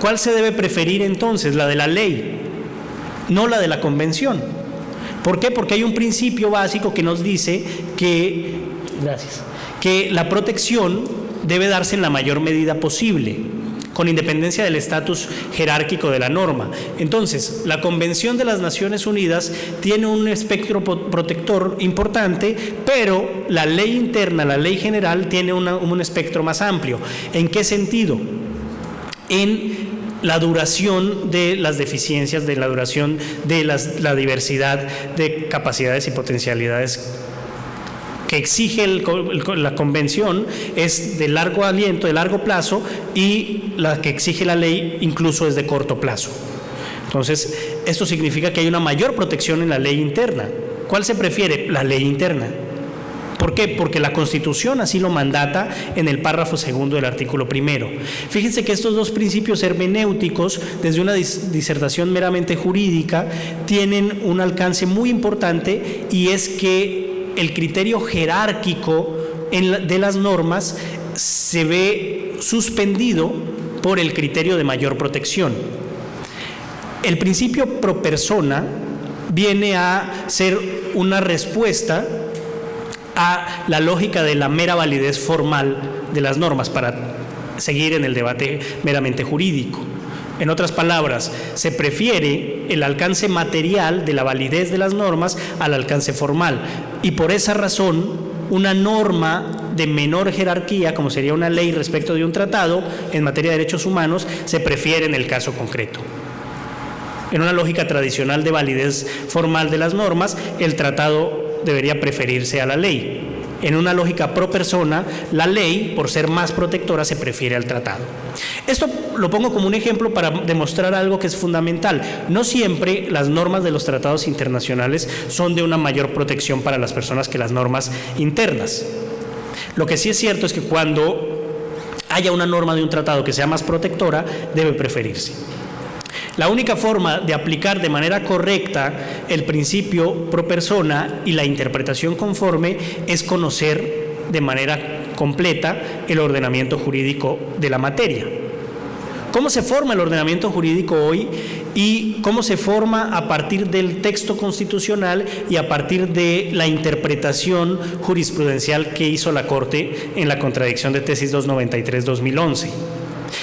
¿Cuál se debe preferir entonces? La de la ley, no la de la Convención. ¿Por qué? Porque hay un principio básico que nos dice que la protección debe darse en la mayor medida posible, con independencia del estatus jerárquico de la norma. Entonces, la Convención de las Naciones Unidas tiene un espectro protector importante, pero la ley interna, la ley general, tiene un espectro más amplio. ¿En qué sentido? En la duración de las deficiencias, de la duración de la diversidad de capacidades y potencialidades que exige la Convención es de largo aliento, de largo plazo, y la que exige la ley incluso es de corto plazo. Entonces, esto significa que hay una mayor protección en la ley interna. ¿Cuál se prefiere? La ley interna. ¿Por qué? Porque la Constitución así lo mandata en el párrafo segundo del artículo primero. Fíjense que estos dos principios hermenéuticos, desde una disertación meramente jurídica, tienen un alcance muy importante, y es que el criterio jerárquico de las normas se ve suspendido por el criterio de mayor protección. El principio pro persona viene a ser una respuesta a la lógica de la mera validez formal de las normas, para seguir en el debate meramente jurídico. En otras palabras, se prefiere el alcance material de la validez de las normas al alcance formal, y por esa razón una norma de menor jerarquía, como sería una ley respecto de un tratado en materia de derechos humanos, se prefiere en el caso concreto. En una lógica tradicional de validez formal de las normas, el tratado debería preferirse a la ley. En una lógica pro persona, la ley, por ser más protectora, se prefiere al tratado. Esto lo pongo como un ejemplo para demostrar algo que es fundamental. No siempre las normas de los tratados internacionales son de una mayor protección para las personas que las normas internas. Lo que sí es cierto es que cuando haya una norma de un tratado que sea más protectora, debe preferirse. La única forma de aplicar de manera correcta el principio pro persona y la interpretación conforme es conocer de manera completa el ordenamiento jurídico de la materia. ¿Cómo se forma el ordenamiento jurídico hoy y cómo se forma a partir del texto constitucional y a partir de la interpretación jurisprudencial que hizo la Corte en la contradicción de tesis 293-2011?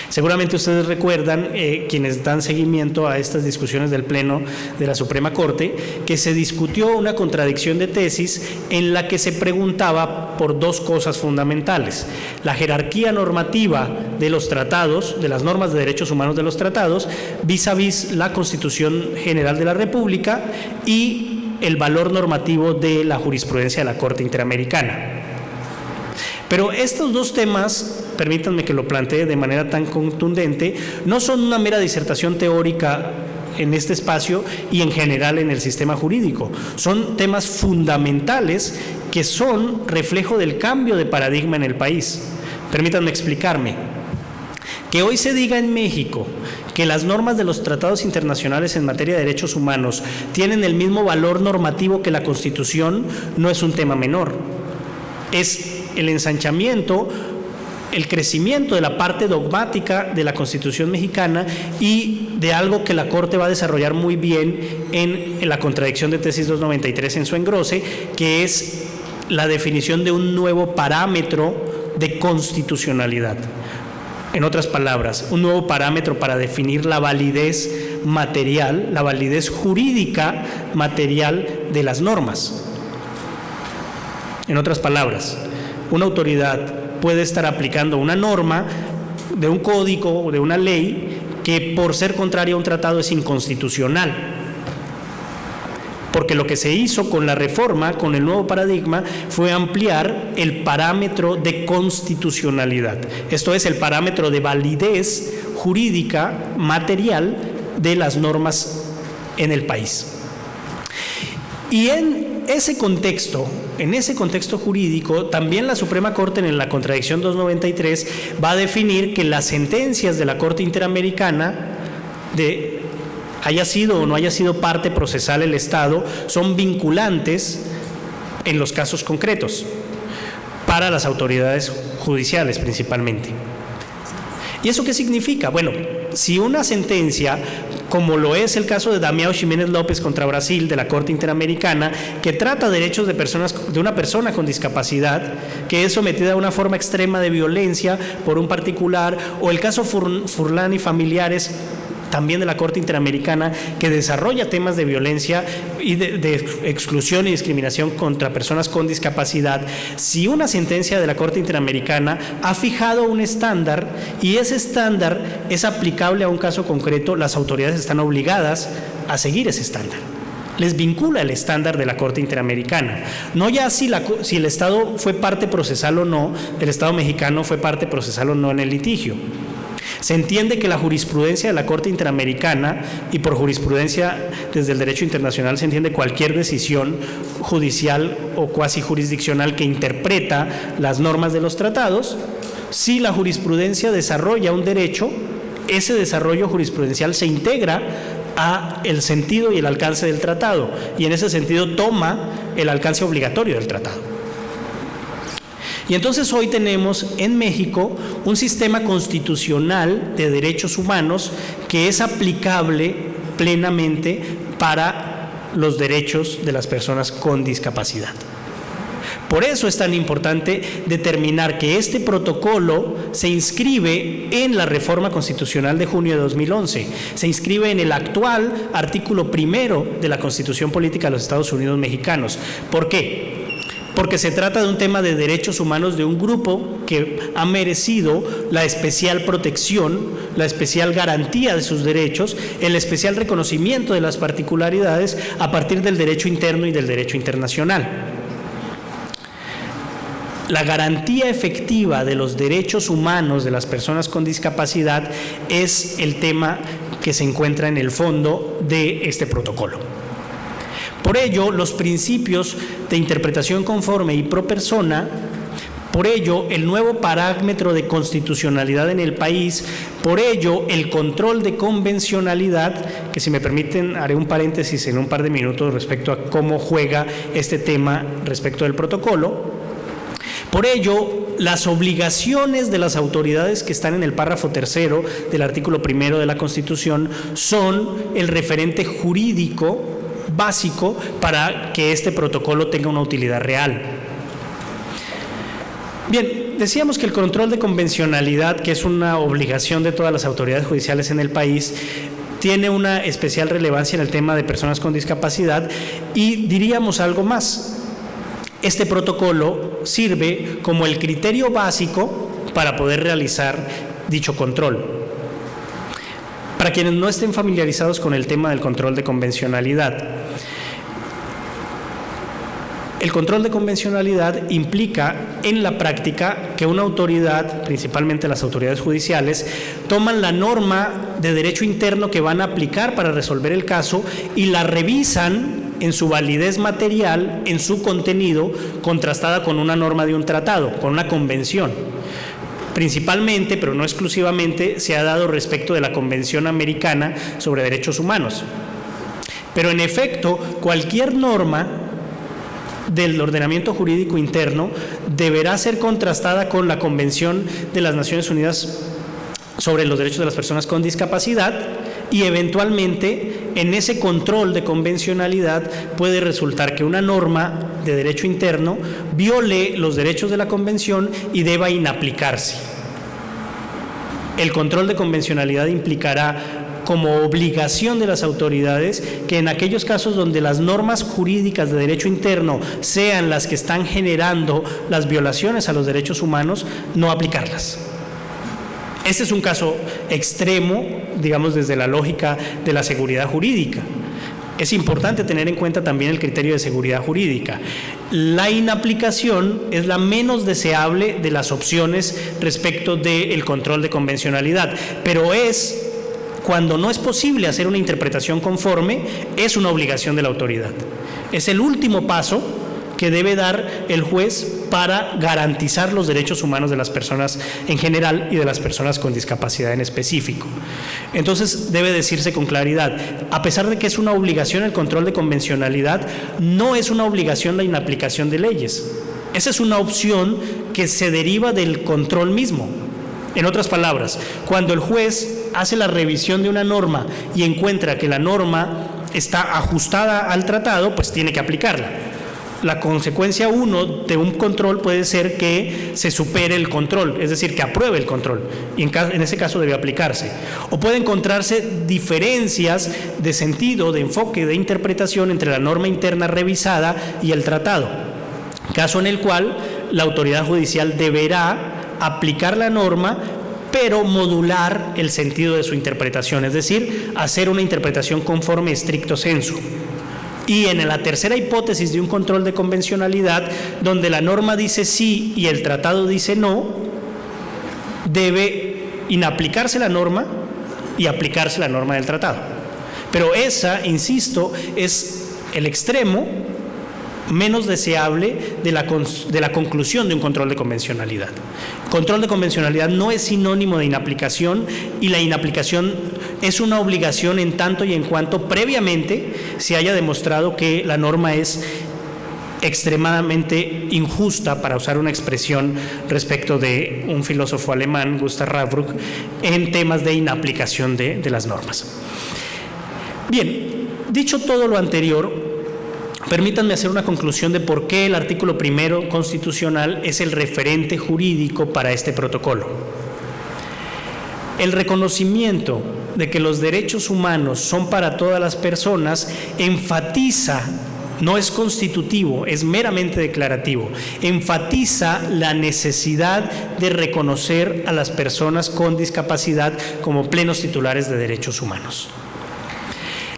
Seguramente ustedes recuerdan, quienes dan seguimiento a estas discusiones del Pleno de la Suprema Corte, que se discutió una contradicción de tesis en la que se preguntaba por dos cosas fundamentales: la jerarquía normativa de los tratados, de las normas de derechos humanos de los tratados, vis a vis la Constitución General de la República, y el valor normativo de la jurisprudencia de la Corte Interamericana. Pero estos dos temas, permítanme que lo plantee de manera tan contundente, no son una mera disertación teórica en este espacio y en general en el sistema jurídico. Son temas fundamentales que son reflejo del cambio de paradigma en el país. Permítanme explicarme. Que hoy se diga en México que las normas de los tratados internacionales en materia de derechos humanos tienen el mismo valor normativo que la Constitución no es un tema menor. Es el ensanchamiento el crecimiento de la parte dogmática de la Constitución mexicana y de algo que la Corte va a desarrollar muy bien en la contradicción de tesis 293 en su engrose, que es la definición de un nuevo parámetro de constitucionalidad. En otras palabras, un nuevo parámetro para definir la validez material, la validez jurídica material de las normas. En otras palabras, una autoridad puede estar aplicando una norma de un código o de una ley que por ser contraria a un tratado es inconstitucional. Porque lo que se hizo con la reforma, con el nuevo paradigma, fue ampliar el parámetro de constitucionalidad. Esto es, el parámetro de validez jurídica material de las normas en el país. Y en ese contexto jurídico, también la Suprema Corte en la contradicción 293 va a definir que las sentencias de la Corte Interamericana, haya sido o no haya sido parte procesal el Estado, son vinculantes en los casos concretos para las autoridades judiciales principalmente. ¿Y eso qué significa? Bueno, si una sentencia, como lo es el caso de Damião Ximénez López contra Brasil de la Corte Interamericana, que trata derechos de una persona con discapacidad que es sometida a una forma extrema de violencia por un particular, o el caso Furlan y familiares, también de la Corte Interamericana, que desarrolla temas de violencia y de exclusión y discriminación contra personas con discapacidad, si una sentencia de la Corte Interamericana ha fijado un estándar y ese estándar es aplicable a un caso concreto, las autoridades están obligadas a seguir ese estándar. Les vincula el estándar de la Corte Interamericana. No ya si el Estado fue parte procesal o no, el Estado mexicano fue parte procesal o no en el litigio. Se entiende que la jurisprudencia de la Corte Interamericana, y por jurisprudencia desde el derecho internacional se entiende cualquier decisión judicial o cuasi jurisdiccional que interpreta las normas de los tratados, si la jurisprudencia desarrolla un derecho, ese desarrollo jurisprudencial se integra a el sentido y el alcance del tratado, y en ese sentido toma el alcance obligatorio del tratado. Y entonces hoy tenemos en México un sistema constitucional de derechos humanos que es aplicable plenamente para los derechos de las personas con discapacidad. Por eso es tan importante determinar que este protocolo se inscribe en la reforma constitucional de junio de 2011, se inscribe en el actual artículo 1 de la Constitución Política de los Estados Unidos Mexicanos. ¿Por qué? Porque se trata de un tema de derechos humanos de un grupo que ha merecido la especial protección, la especial garantía de sus derechos, el especial reconocimiento de las particularidades a partir del derecho interno y del derecho internacional. La garantía efectiva de los derechos humanos de las personas con discapacidad es el tema que se encuentra en el fondo de este protocolo. Por ello, los principios de interpretación conforme y pro persona, por ello, el nuevo parámetro de constitucionalidad en el país, por ello, el control de convencionalidad, que si me permiten haré un paréntesis en un par de minutos respecto a cómo juega este tema respecto del protocolo. Por ello, las obligaciones de las autoridades que están en el párrafo 3 del artículo 1 de la Constitución son el referente jurídico básico para que este protocolo tenga una utilidad real. Bien, decíamos que el control de convencionalidad, que es una obligación de todas las autoridades judiciales en el país, tiene una especial relevancia en el tema de personas con discapacidad, y diríamos algo más. Este protocolo sirve como el criterio básico para poder realizar dicho control. Para quienes no estén familiarizados con el tema del control de convencionalidad, el control de convencionalidad implica en la práctica que una autoridad, principalmente las autoridades judiciales, toman la norma de derecho interno que van a aplicar para resolver el caso y la revisan en su validez material, en su contenido, contrastada con una norma de un tratado, con una convención. Principalmente, pero no exclusivamente, se ha dado respecto de la Convención Americana sobre Derechos Humanos. Pero en efecto, cualquier norma del ordenamiento jurídico interno deberá ser contrastada con la Convención de las Naciones Unidas sobre los Derechos de las Personas con Discapacidad, y eventualmente en ese control de convencionalidad puede resultar que una norma de derecho interno viole los derechos de la Convención y deba inaplicarse. El control de convencionalidad implicará como obligación de las autoridades que en aquellos casos donde las normas jurídicas de derecho interno sean las que están generando las violaciones a los derechos humanos, no aplicarlas. Este es un caso extremo, digamos, desde la lógica de la seguridad jurídica. Es importante tener en cuenta también el criterio de seguridad jurídica. La inaplicación es la menos deseable de las opciones respecto del control de convencionalidad, pero cuando no es posible hacer una interpretación conforme, es una obligación de la autoridad. Es el último paso que debe dar el juez para garantizar los derechos humanos de las personas en general y de las personas con discapacidad en específico. Entonces, debe decirse con claridad, a pesar de que es una obligación el control de convencionalidad, no es una obligación la inaplicación de leyes. Esa es una opción que se deriva del control mismo. En otras palabras, cuando el juez hace la revisión de una norma y encuentra que la norma está ajustada al tratado, pues tiene que aplicarla. La consecuencia 1 de un control puede ser que se supere el control, es decir, que apruebe el control, y en ese caso debe aplicarse. O puede encontrarse diferencias de sentido, de enfoque, de interpretación entre la norma interna revisada y el tratado, caso en el cual la autoridad judicial deberá aplicar la norma, pero modular el sentido de su interpretación, es decir, hacer una interpretación conforme estricto sensu. Y en la tercera hipótesis de un control de convencionalidad, donde la norma dice sí y el tratado dice no, debe inaplicarse la norma y aplicarse la norma del tratado. Pero esa, insisto, es el extremo menos deseable de la conclusión de un control de convencionalidad. Control de convencionalidad no es sinónimo de inaplicación, y la inaplicación es una obligación en tanto y en cuanto previamente se haya demostrado que la norma es extremadamente injusta, para usar una expresión respecto de un filósofo alemán, Gustav Ravruch, en temas de inaplicación de las normas. Bien, dicho todo lo anterior, permítanme hacer una conclusión de por qué el artículo 1 constitucional es el referente jurídico para este protocolo. El reconocimiento de que los derechos humanos son para todas las personas enfatiza, no es constitutivo, es meramente declarativo, enfatiza la necesidad de reconocer a las personas con discapacidad como plenos titulares de derechos humanos.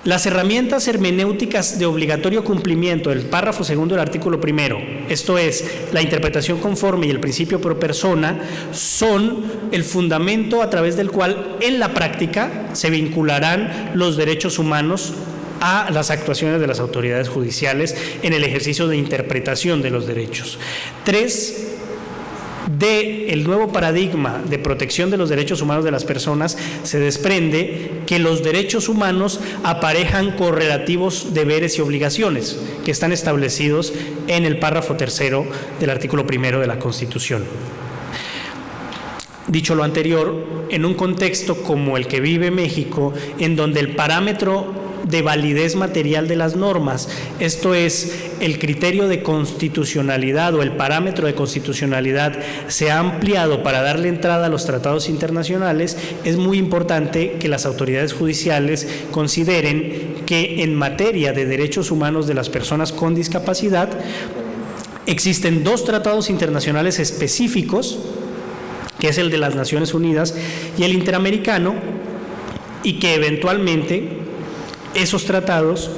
Las herramientas hermenéuticas de obligatorio cumplimiento del párrafo segundo del artículo 1, esto es, la interpretación conforme y el principio pro persona, son el fundamento a través del cual en la práctica se vincularán los derechos humanos a las actuaciones de las autoridades judiciales en el ejercicio de interpretación de los derechos. 3. Del nuevo paradigma de protección de los derechos humanos de las personas se desprende que los derechos humanos aparejan correlativos deberes y obligaciones que están establecidos en el párrafo 3 del artículo 1 de la Constitución. Dicho lo anterior, en un contexto como el que vive México, en donde el parámetro de validez material de las normas, esto es, el criterio de constitucionalidad o el parámetro de constitucionalidad, se ha ampliado para darle entrada a los tratados internacionales, es muy importante que las autoridades judiciales consideren que en materia de derechos humanos de las personas con discapacidad existen 2 tratados internacionales específicos, que es el de las Naciones Unidas y el interamericano, y que eventualmente esos tratados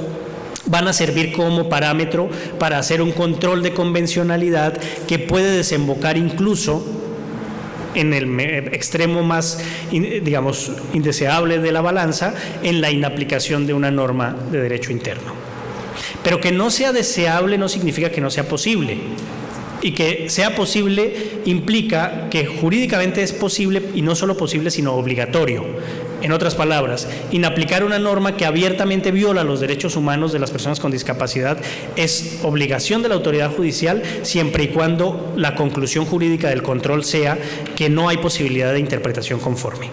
van a servir como parámetro para hacer un control de convencionalidad que puede desembocar incluso en el extremo más, digamos, indeseable de la balanza, en la inaplicación de una norma de derecho interno. Pero que no sea deseable no significa que no sea posible. Y que sea posible implica que jurídicamente es posible, y no solo posible, sino obligatorio. En otras palabras, inaplicar una norma que abiertamente viola los derechos humanos de las personas con discapacidad es obligación de la autoridad judicial siempre y cuando la conclusión jurídica del control sea que no hay posibilidad de interpretación conforme.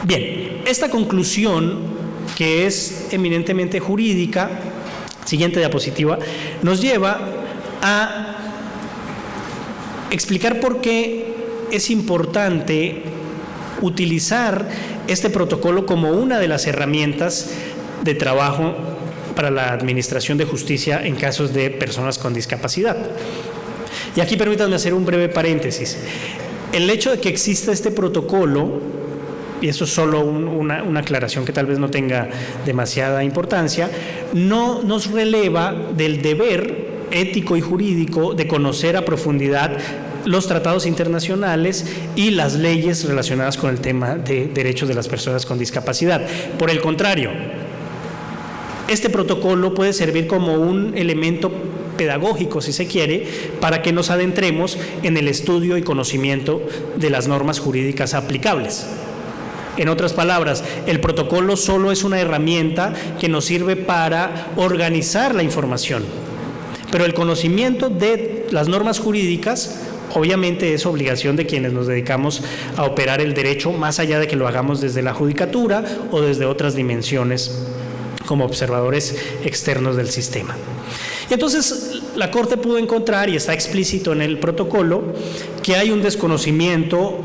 Bien, esta conclusión, que es eminentemente jurídica, siguiente diapositiva, nos lleva a explicar por qué es importante utilizar este protocolo como una de las herramientas de trabajo para la administración de justicia en casos de personas con discapacidad. Y aquí permítanme hacer un breve paréntesis. El hecho de que exista este protocolo, y eso es solo una aclaración que tal vez no tenga demasiada importancia, no nos releva del deber ético y jurídico de conocer a profundidad los tratados internacionales y las leyes relacionadas con el tema de derechos de las personas con discapacidad. Por el contrario, este protocolo puede servir como un elemento pedagógico, si se quiere, para que nos adentremos en el estudio y conocimiento de las normas jurídicas aplicables. En otras palabras, el protocolo solo es una herramienta que nos sirve para organizar la información, pero el conocimiento de las normas jurídicas obviamente es obligación de quienes nos dedicamos a operar el derecho, más allá de que lo hagamos desde la judicatura o desde otras dimensiones como observadores externos del sistema. Y entonces la Corte pudo encontrar, y está explícito en el protocolo, que hay un desconocimiento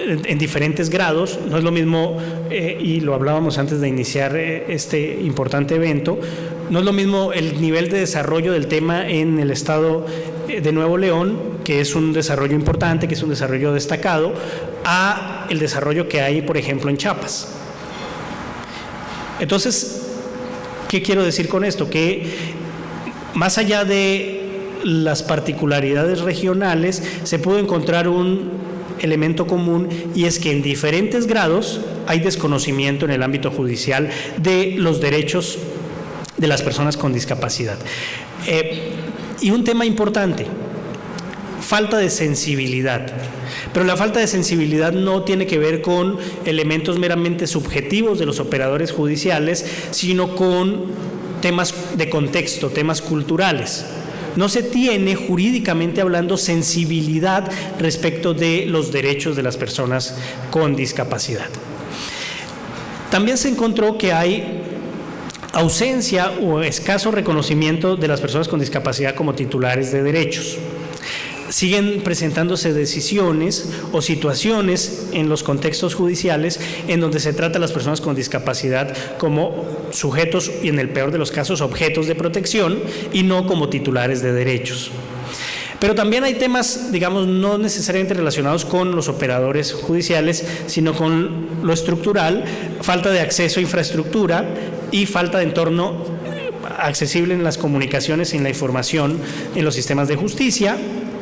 en diferentes grados. No es lo mismo, y lo hablábamos antes de iniciar este importante evento, no es lo mismo el nivel de desarrollo del tema en el estado de Nuevo León, que es un desarrollo importante, que es un desarrollo destacado, a el desarrollo que hay, por ejemplo, en Chiapas. Entonces, ¿qué quiero decir con esto? Que más allá de las particularidades regionales, se pudo encontrar un elemento común, y es que en diferentes grados hay desconocimiento en el ámbito judicial de los derechos de las personas con discapacidad. Y un tema importante, falta de sensibilidad. Pero la falta de sensibilidad no tiene que ver con elementos meramente subjetivos de los operadores judiciales, sino con temas de contexto, temas culturales. No se tiene, jurídicamente hablando, sensibilidad respecto de los derechos de las personas con discapacidad. También se encontró que hay ausencia o escaso reconocimiento de las personas con discapacidad como titulares de derechos. Siguen presentándose decisiones o situaciones en los contextos judiciales en donde se trata a las personas con discapacidad como sujetos, y en el peor de los casos objetos de protección, y no como titulares de derechos. Pero también hay temas, digamos, no necesariamente relacionados con los operadores judiciales, sino con lo estructural: falta de acceso a infraestructura y falta de entorno accesible en las comunicaciones y en la información en los sistemas de justicia,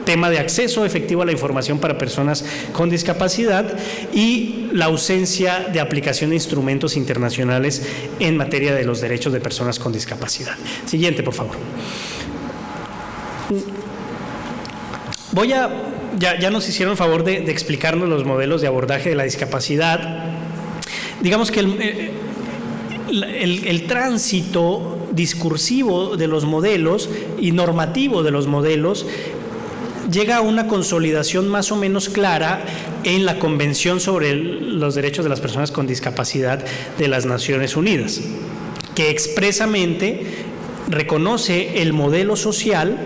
tema de acceso efectivo a la información para personas con discapacidad, y la ausencia de aplicación de instrumentos internacionales en materia de los derechos de personas con discapacidad. Siguiente, por favor. Ya nos hicieron favor de explicarnos los modelos de abordaje de la discapacidad. Digamos que el tránsito discursivo de los modelos y normativo de los modelos llega a una consolidación más o menos clara en la Convención sobre los Derechos de las Personas con Discapacidad de las Naciones Unidas, que expresamente reconoce el modelo social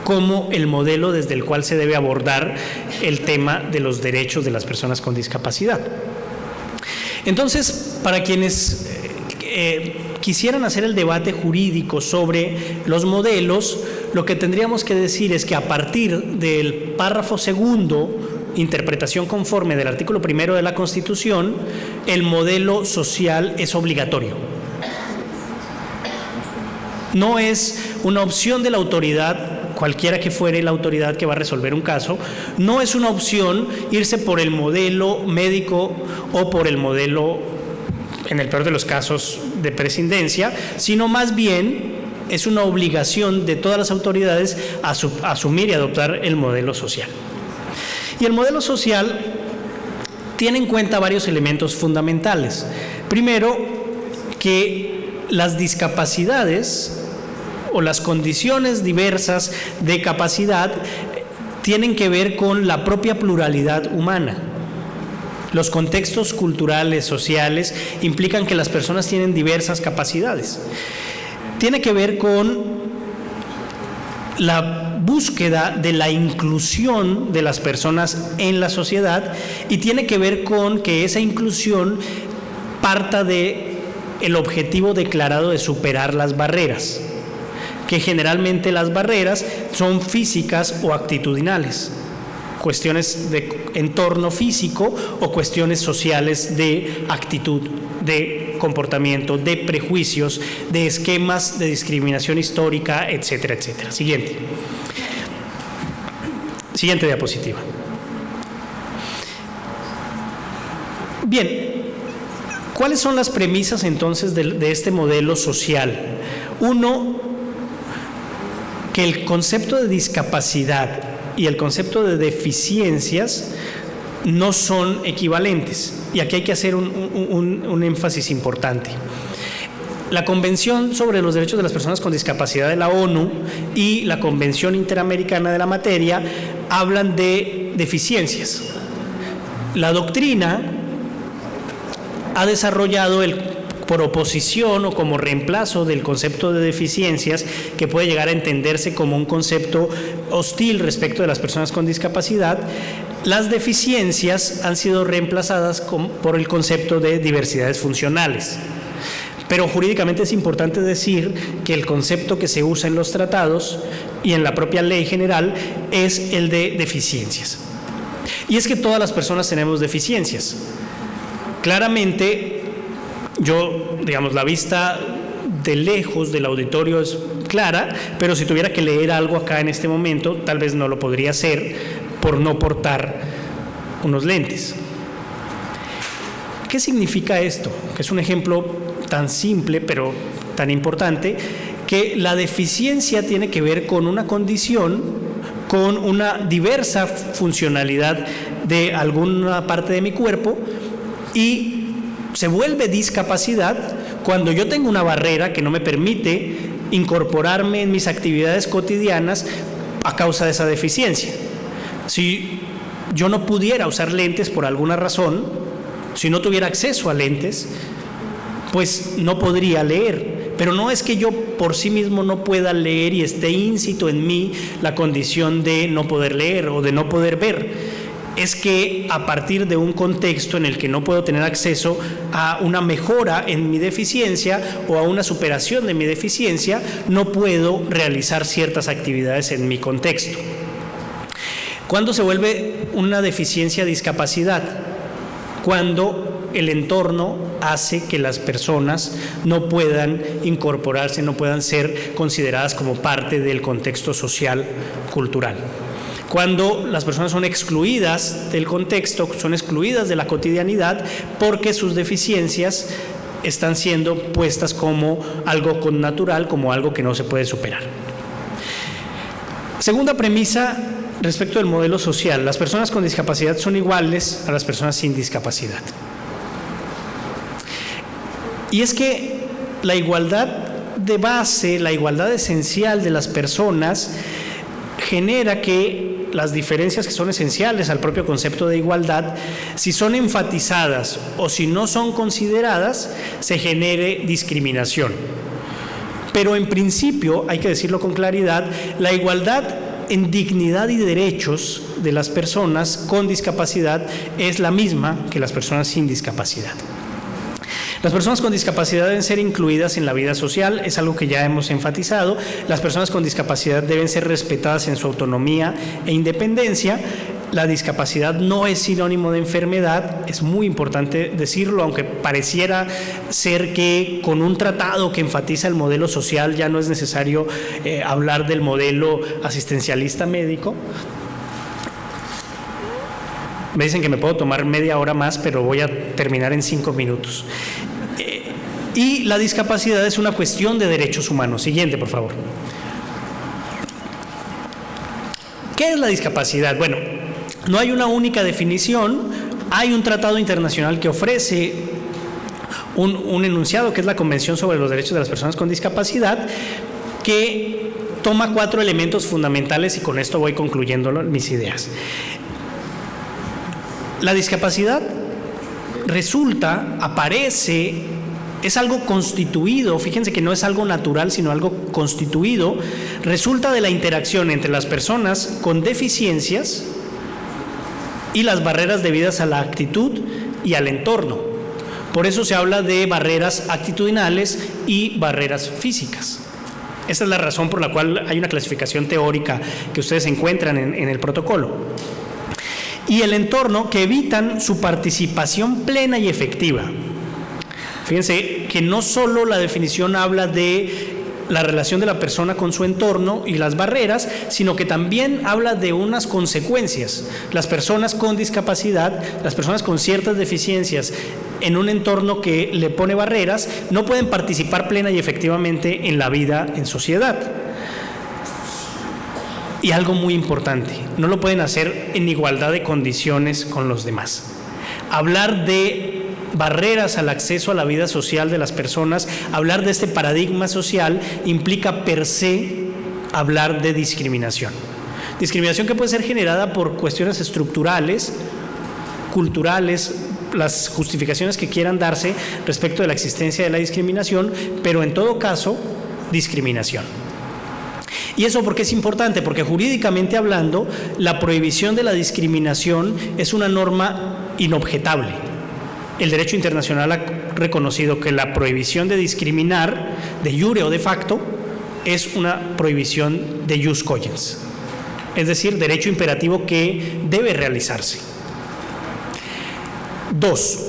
como el modelo desde el cual se debe abordar el tema de los derechos de las personas con discapacidad. Entonces, para quienes quisieran hacer el debate jurídico sobre los modelos, lo que tendríamos que decir es que a partir del párrafo segundo, interpretación conforme del artículo 1 de la Constitución, el modelo social es obligatorio. No es una opción de la autoridad, cualquiera que fuere la autoridad que va a resolver un caso, no es una opción irse por el modelo médico o por el modelo, en el peor de los casos, de prescindencia, sino más bien es una obligación de todas las autoridades asumir y adoptar el modelo social. Y el modelo social tiene en cuenta varios elementos fundamentales. Primero, que las discapacidades o las condiciones diversas de capacidad tienen que ver con la propia pluralidad humana. Los contextos culturales, sociales, implican que las personas tienen diversas capacidades. Tiene que ver con la búsqueda de la inclusión de las personas en la sociedad y tiene que ver con que esa inclusión parta de el objetivo declarado de superar las barreras, que generalmente las barreras son físicas o actitudinales, cuestiones de entorno físico o cuestiones sociales de actitud, de comportamiento, de prejuicios, de esquemas de discriminación histórica, etcétera, etcétera. Siguiente diapositiva. Bien, ¿cuáles son las premisas entonces de este modelo social? Uno, que el concepto de discapacidad y el concepto de deficiencias no son equivalentes. Y aquí hay que hacer un énfasis importante. La Convención sobre los Derechos de las Personas con Discapacidad de la ONU y la Convención Interamericana de la Materia hablan de deficiencias. La doctrina ha desarrollado por oposición o como reemplazo del concepto de deficiencias, que puede llegar a entenderse como un concepto hostil respecto de las personas con discapacidad. Las deficiencias han sido reemplazadas por el concepto de diversidades funcionales. Pero jurídicamente es importante decir que el concepto que se usa en los tratados y en la propia ley general es el de deficiencias. Y es que todas las personas tenemos deficiencias. Claramente, la vista de lejos del auditorio es clara, pero si tuviera que leer algo acá en este momento, tal vez no lo podría hacer por no portar unos lentes. ¿Qué significa esto? Que es un ejemplo tan simple, pero tan importante, que la deficiencia tiene que ver con una condición, con una diversa funcionalidad de alguna parte de mi cuerpo, y se vuelve discapacidad cuando yo tengo una barrera que no me permite incorporarme en mis actividades cotidianas a causa de esa deficiencia. Si yo no pudiera usar lentes por alguna razón, si no tuviera acceso a lentes, pues no podría leer. Pero no es que yo por sí mismo no pueda leer y esté íncito en mí la condición de no poder leer o de no poder ver. Es que a partir de un contexto en el que no puedo tener acceso a una mejora en mi deficiencia o a una superación de mi deficiencia, no puedo realizar ciertas actividades en mi contexto. ¿Cuándo se vuelve una deficiencia discapacidad? Cuando el entorno hace que las personas no puedan incorporarse, no puedan ser consideradas como parte del contexto social, cultural. Cuando las personas son excluidas del contexto, son excluidas de la cotidianidad porque sus deficiencias están siendo puestas como algo connatural, como algo que no se puede superar. Segunda premisa respecto del modelo social: las personas con discapacidad son iguales a las personas sin discapacidad. Y es que la igualdad de base, la igualdad esencial de las personas genera que las diferencias que son esenciales al propio concepto de igualdad, si son enfatizadas o si no son consideradas, se genere discriminación. Pero en principio, hay que decirlo con claridad, la igualdad en dignidad y derechos de las personas con discapacidad es la misma que las personas sin discapacidad. Las personas con discapacidad deben ser incluidas en la vida social, es algo que ya hemos enfatizado. Las personas con discapacidad deben ser respetadas en su autonomía e independencia. La discapacidad no es sinónimo de enfermedad, es muy importante decirlo, aunque pareciera ser que con un tratado que enfatiza el modelo social ya no es necesario hablar del modelo asistencialista médico. Me dicen que me puedo tomar media hora más, pero voy a terminar en 5 minutos. Y la discapacidad es una cuestión de derechos humanos. Siguiente, por favor. ¿Qué es la discapacidad? Bueno, no hay una única definición, Hay un tratado internacional que ofrece un enunciado, que es la Convención sobre los Derechos de las Personas con Discapacidad, que toma 4 elementos fundamentales, y con esto voy concluyendo mis ideas. La discapacidad aparece, es algo constituido, fíjense que no es algo natural, sino algo constituido, resulta de la interacción entre las personas con deficiencias y las barreras debidas a la actitud y al entorno. Por eso se habla de barreras actitudinales y barreras físicas. Esa es la razón por la cual hay una clasificación teórica que ustedes encuentran en el protocolo. Y el entorno, que evitan su participación plena y efectiva. Fíjense que no solo la definición habla de la relación de la persona con su entorno y las barreras, sino que también habla de unas consecuencias. Las personas con discapacidad, las personas con ciertas deficiencias en un entorno que le pone barreras, no pueden participar plena y efectivamente en la vida en sociedad. Y algo muy importante, no lo pueden hacer en igualdad de condiciones con los demás. Hablar de barreras al acceso a la vida social de las personas, hablar de este paradigma social, implica per se hablar de discriminación. Discriminación que puede ser generada por cuestiones estructurales, culturales, las justificaciones que quieran darse respecto de la existencia de la discriminación, pero en todo caso, discriminación. ¿Y eso por qué es importante? Porque jurídicamente hablando, la prohibición de la discriminación es una norma inobjetable. El derecho internacional ha reconocido que la prohibición de discriminar, de jure o de facto, es una prohibición de jus cogens, es decir, derecho imperativo que debe realizarse. 2.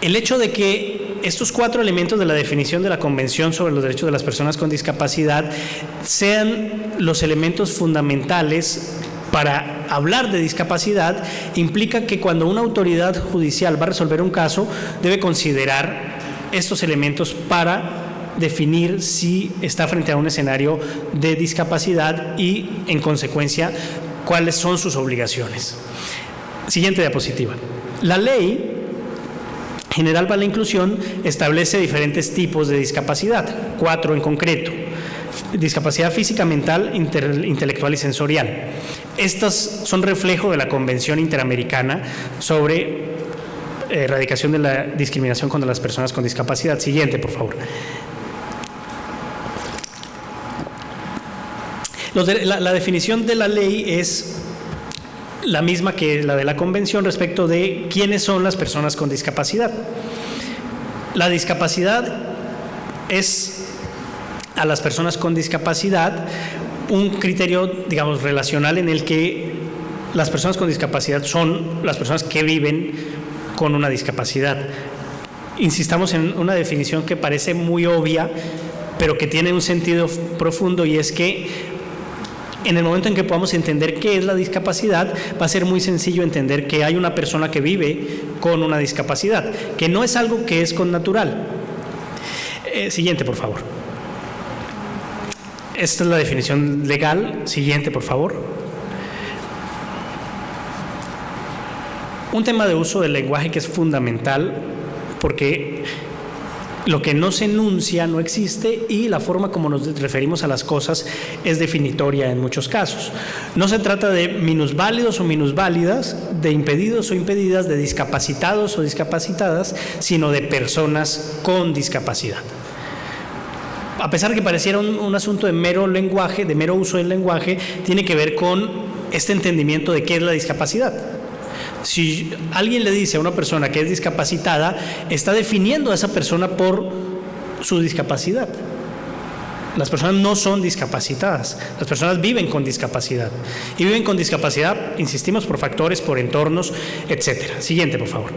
El hecho de que estos 4 elementos de la definición de la Convención sobre los Derechos de las Personas con Discapacidad sean los elementos fundamentales para hablar de discapacidad, implica que cuando una autoridad judicial va a resolver un caso, debe considerar estos elementos para definir si está frente a un escenario de discapacidad y, en consecuencia, cuáles son sus obligaciones. Siguiente diapositiva. La Ley General para la Inclusión establece diferentes tipos de discapacidad, 4 en concreto: discapacidad física, mental, intelectual y sensorial. Estas son reflejo de la Convención Interamericana sobre erradicación de la discriminación contra las personas con discapacidad. Siguiente, por favor. La definición de la ley es la misma que la de la Convención respecto de quiénes son las personas con discapacidad. La discapacidad es a las personas con discapacidad un criterio, digamos, relacional, en el que las personas con discapacidad son las personas que viven con una discapacidad. Insistamos en una definición que parece muy obvia, pero que tiene un sentido profundo, y es que en el momento en que podamos entender qué es la discapacidad, va a ser muy sencillo entender que hay una persona que vive con una discapacidad, que no es algo que es connatural. Siguiente, por favor. Esta es la definición legal. Siguiente, por favor. Un tema de uso del lenguaje que es fundamental, porque lo que no se enuncia no existe, y la forma como nos referimos a las cosas es definitoria en muchos casos. No se trata de minusválidos o minusválidas, de impedidos o impedidas, de discapacitados o discapacitadas, sino de personas con discapacidad. A pesar de que pareciera un asunto de mero lenguaje, de mero uso del lenguaje, tiene que ver con este entendimiento de qué es la discapacidad. Si alguien le dice a una persona que es discapacitada, está definiendo a esa persona por su discapacidad. Las personas no son discapacitadas, las personas viven con discapacidad. Y viven con discapacidad, insistimos, por factores, por entornos, etcétera. Siguiente, por favor.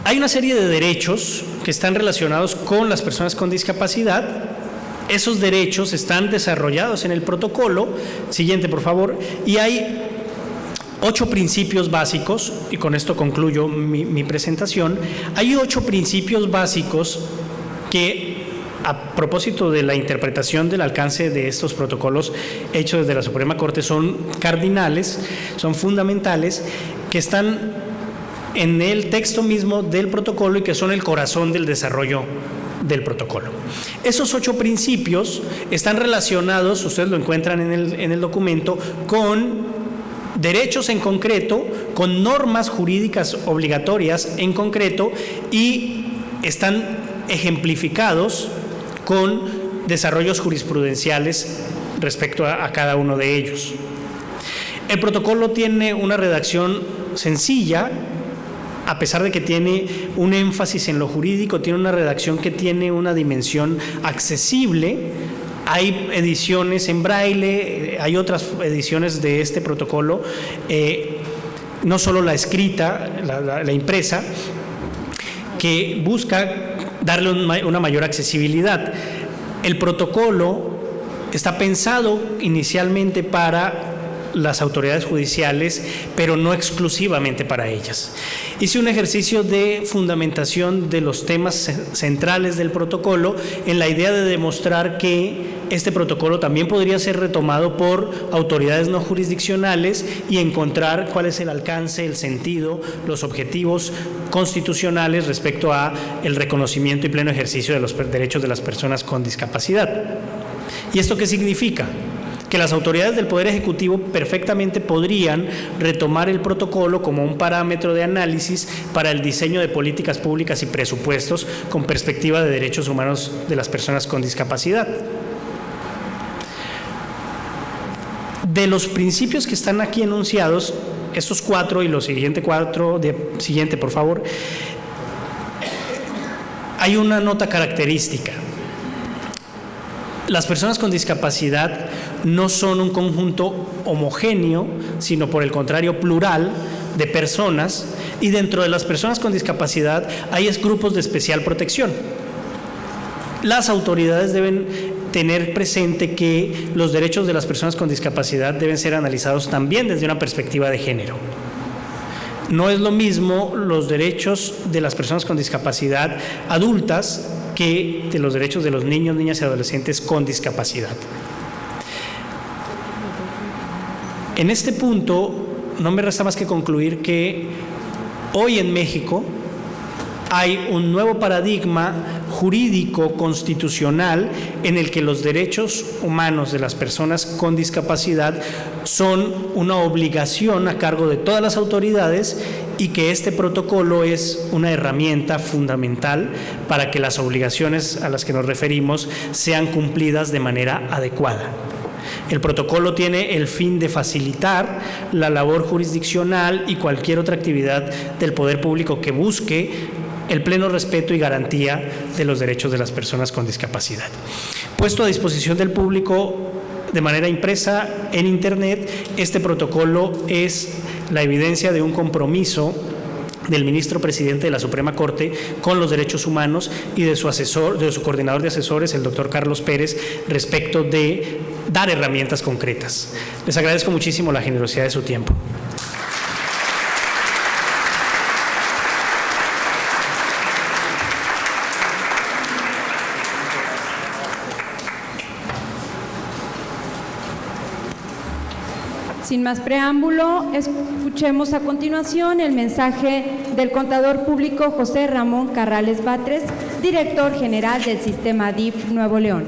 Hay una serie de derechos que están relacionados con las personas con discapacidad. Esos derechos están desarrollados en el protocolo. Siguiente, por favor. Y hay 8 principios básicos, y con esto concluyo mi presentación. Hay 8 principios básicos que a propósito de la interpretación del alcance de estos protocolos hechos desde la Suprema Corte, son cardinales, son fundamentales, que están en el texto mismo del protocolo y que son el corazón del desarrollo del protocolo. Esos 8 principios están relacionados, ustedes lo encuentran en el documento, con derechos en concreto, con normas jurídicas obligatorias en concreto, y están ejemplificados con desarrollos jurisprudenciales respecto a cada uno de ellos. El protocolo tiene una redacción sencilla, a pesar de que tiene un énfasis en lo jurídico, tiene una redacción que tiene una dimensión accesible. Hay ediciones en braille, hay otras ediciones de este protocolo, no solo la escrita, la impresa, que busca darle una mayor accesibilidad. El protocolo está pensado inicialmente para las autoridades judiciales, pero no exclusivamente para ellas. Hice un ejercicio de fundamentación de los temas centrales del protocolo en la idea de demostrar que este protocolo también podría ser retomado por autoridades no jurisdiccionales y encontrar cuál es el alcance, el sentido, los objetivos constitucionales respecto a el reconocimiento y pleno ejercicio de los derechos de las personas con discapacidad. ¿Y esto qué significa? Que las autoridades del Poder Ejecutivo perfectamente podrían retomar el protocolo como un parámetro de análisis para el diseño de políticas públicas y presupuestos con perspectiva de derechos humanos de las personas con discapacidad. De los principios que están aquí enunciados, estos 4 y los siguientes 4, siguiente por favor, hay una nota característica. Las personas con discapacidad no son un conjunto homogéneo, sino por el contrario plural de personas, y dentro de las personas con discapacidad hay grupos de especial protección. Las autoridades deben tener presente que los derechos de las personas con discapacidad deben ser analizados también desde una perspectiva de género. No es lo mismo los derechos de las personas con discapacidad adultas que de los derechos de los niños, niñas y adolescentes con discapacidad. En este punto, no me resta más que concluir que hoy en México hay un nuevo paradigma jurídico constitucional en el que los derechos humanos de las personas con discapacidad son una obligación a cargo de todas las autoridades y que este protocolo es una herramienta fundamental para que las obligaciones a las que nos referimos sean cumplidas de manera adecuada. El protocolo tiene el fin de facilitar la labor jurisdiccional y cualquier otra actividad del poder público que busque el pleno respeto y garantía de los derechos de las personas con discapacidad. Puesto a disposición del público de manera impresa en Internet, este protocolo es la evidencia de un compromiso del ministro presidente de la Suprema Corte con los derechos humanos y de su asesor, de su coordinador de asesores, el doctor Carlos Pérez, respecto de dar herramientas concretas. Les agradezco muchísimo la generosidad de su tiempo. Sin más preámbulo, escuchemos a continuación el mensaje del contador público José Ramón Carrales Batres, director general del Sistema DIF Nuevo León.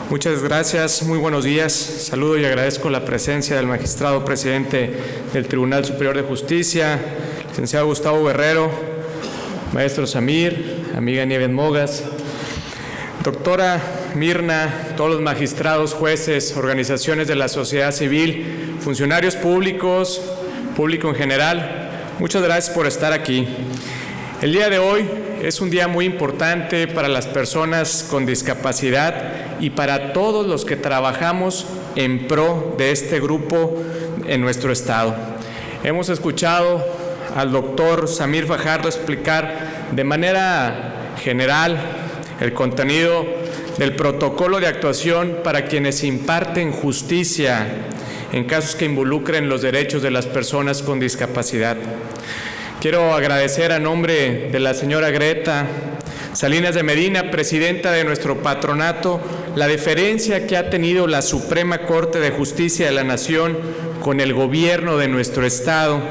Muchas gracias, muy buenos días. Saludo y agradezco la presencia del magistrado presidente del Tribunal Superior de Justicia, licenciado Gustavo Guerrero, maestro Samir, amiga Nieves Mogas, doctora Mirna, todos los magistrados, jueces, organizaciones de la sociedad civil, funcionarios públicos, público en general, muchas gracias por estar aquí. El día de hoy es un día muy importante para las personas con discapacidad y para todos los que trabajamos en pro de este grupo en nuestro estado. Hemos escuchado al doctor Samir Fajardo explicar de manera general el contenido del protocolo de actuación para quienes imparten justicia en casos que involucren los derechos de las personas con discapacidad. Quiero agradecer a nombre de la señora Greta, Salinas de Medina, presidenta de nuestro patronato, la deferencia que ha tenido la Suprema Corte de Justicia de la Nación con el gobierno de nuestro Estado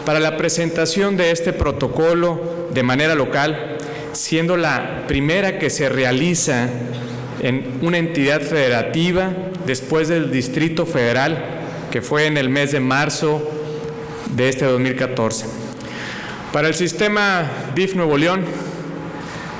para la presentación de este protocolo de manera local, siendo la primera que se realiza en una entidad federativa después del Distrito Federal, que fue en el mes de marzo de este 2014. Para el sistema DIF Nuevo León,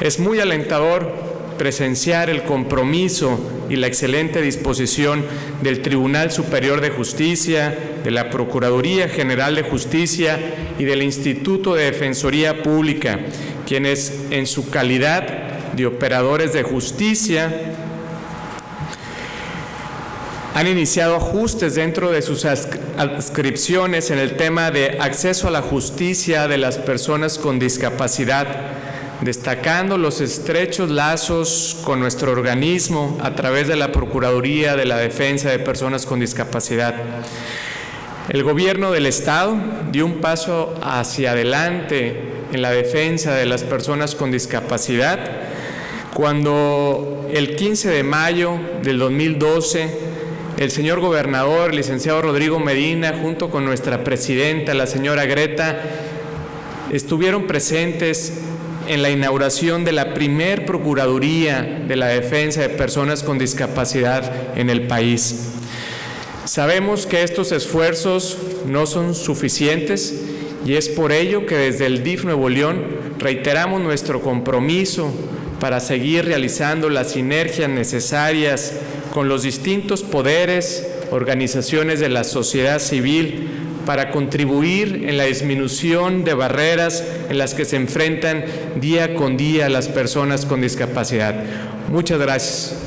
es muy alentador presenciar el compromiso y la excelente disposición del Tribunal Superior de Justicia, de la Procuraduría General de Justicia y del Instituto de Defensoría Pública, quienes en su calidad de operadores de justicia han iniciado ajustes dentro de sus adscripciones en el tema de acceso a la justicia de las personas con discapacidad, destacando los estrechos lazos con nuestro organismo a través de la Procuraduría de la Defensa de Personas con Discapacidad. El Gobierno del Estado dio un paso hacia adelante en la defensa de las personas con discapacidad cuando el 15 de mayo del 2012 el señor gobernador, el licenciado Rodrigo Medina, junto con nuestra presidenta, la señora Greta, estuvieron presentes en la inauguración de la primer Procuraduría de la Defensa de Personas con Discapacidad en el país. Sabemos que estos esfuerzos no son suficientes y es por ello que desde el DIF Nuevo León reiteramos nuestro compromiso para seguir realizando las sinergias necesarias con los distintos poderes, organizaciones de la sociedad civil, para contribuir en la disminución de barreras en las que se enfrentan día con día las personas con discapacidad. Muchas gracias.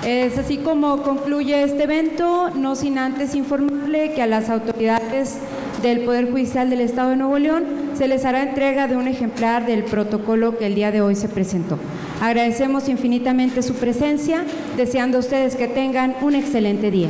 Es así como concluye este evento, no sin antes informarle que a las autoridades del Poder Judicial del Estado de Nuevo León se les hará entrega de un ejemplar del protocolo que el día de hoy se presentó. Agradecemos infinitamente su presencia, deseando a ustedes que tengan un excelente día.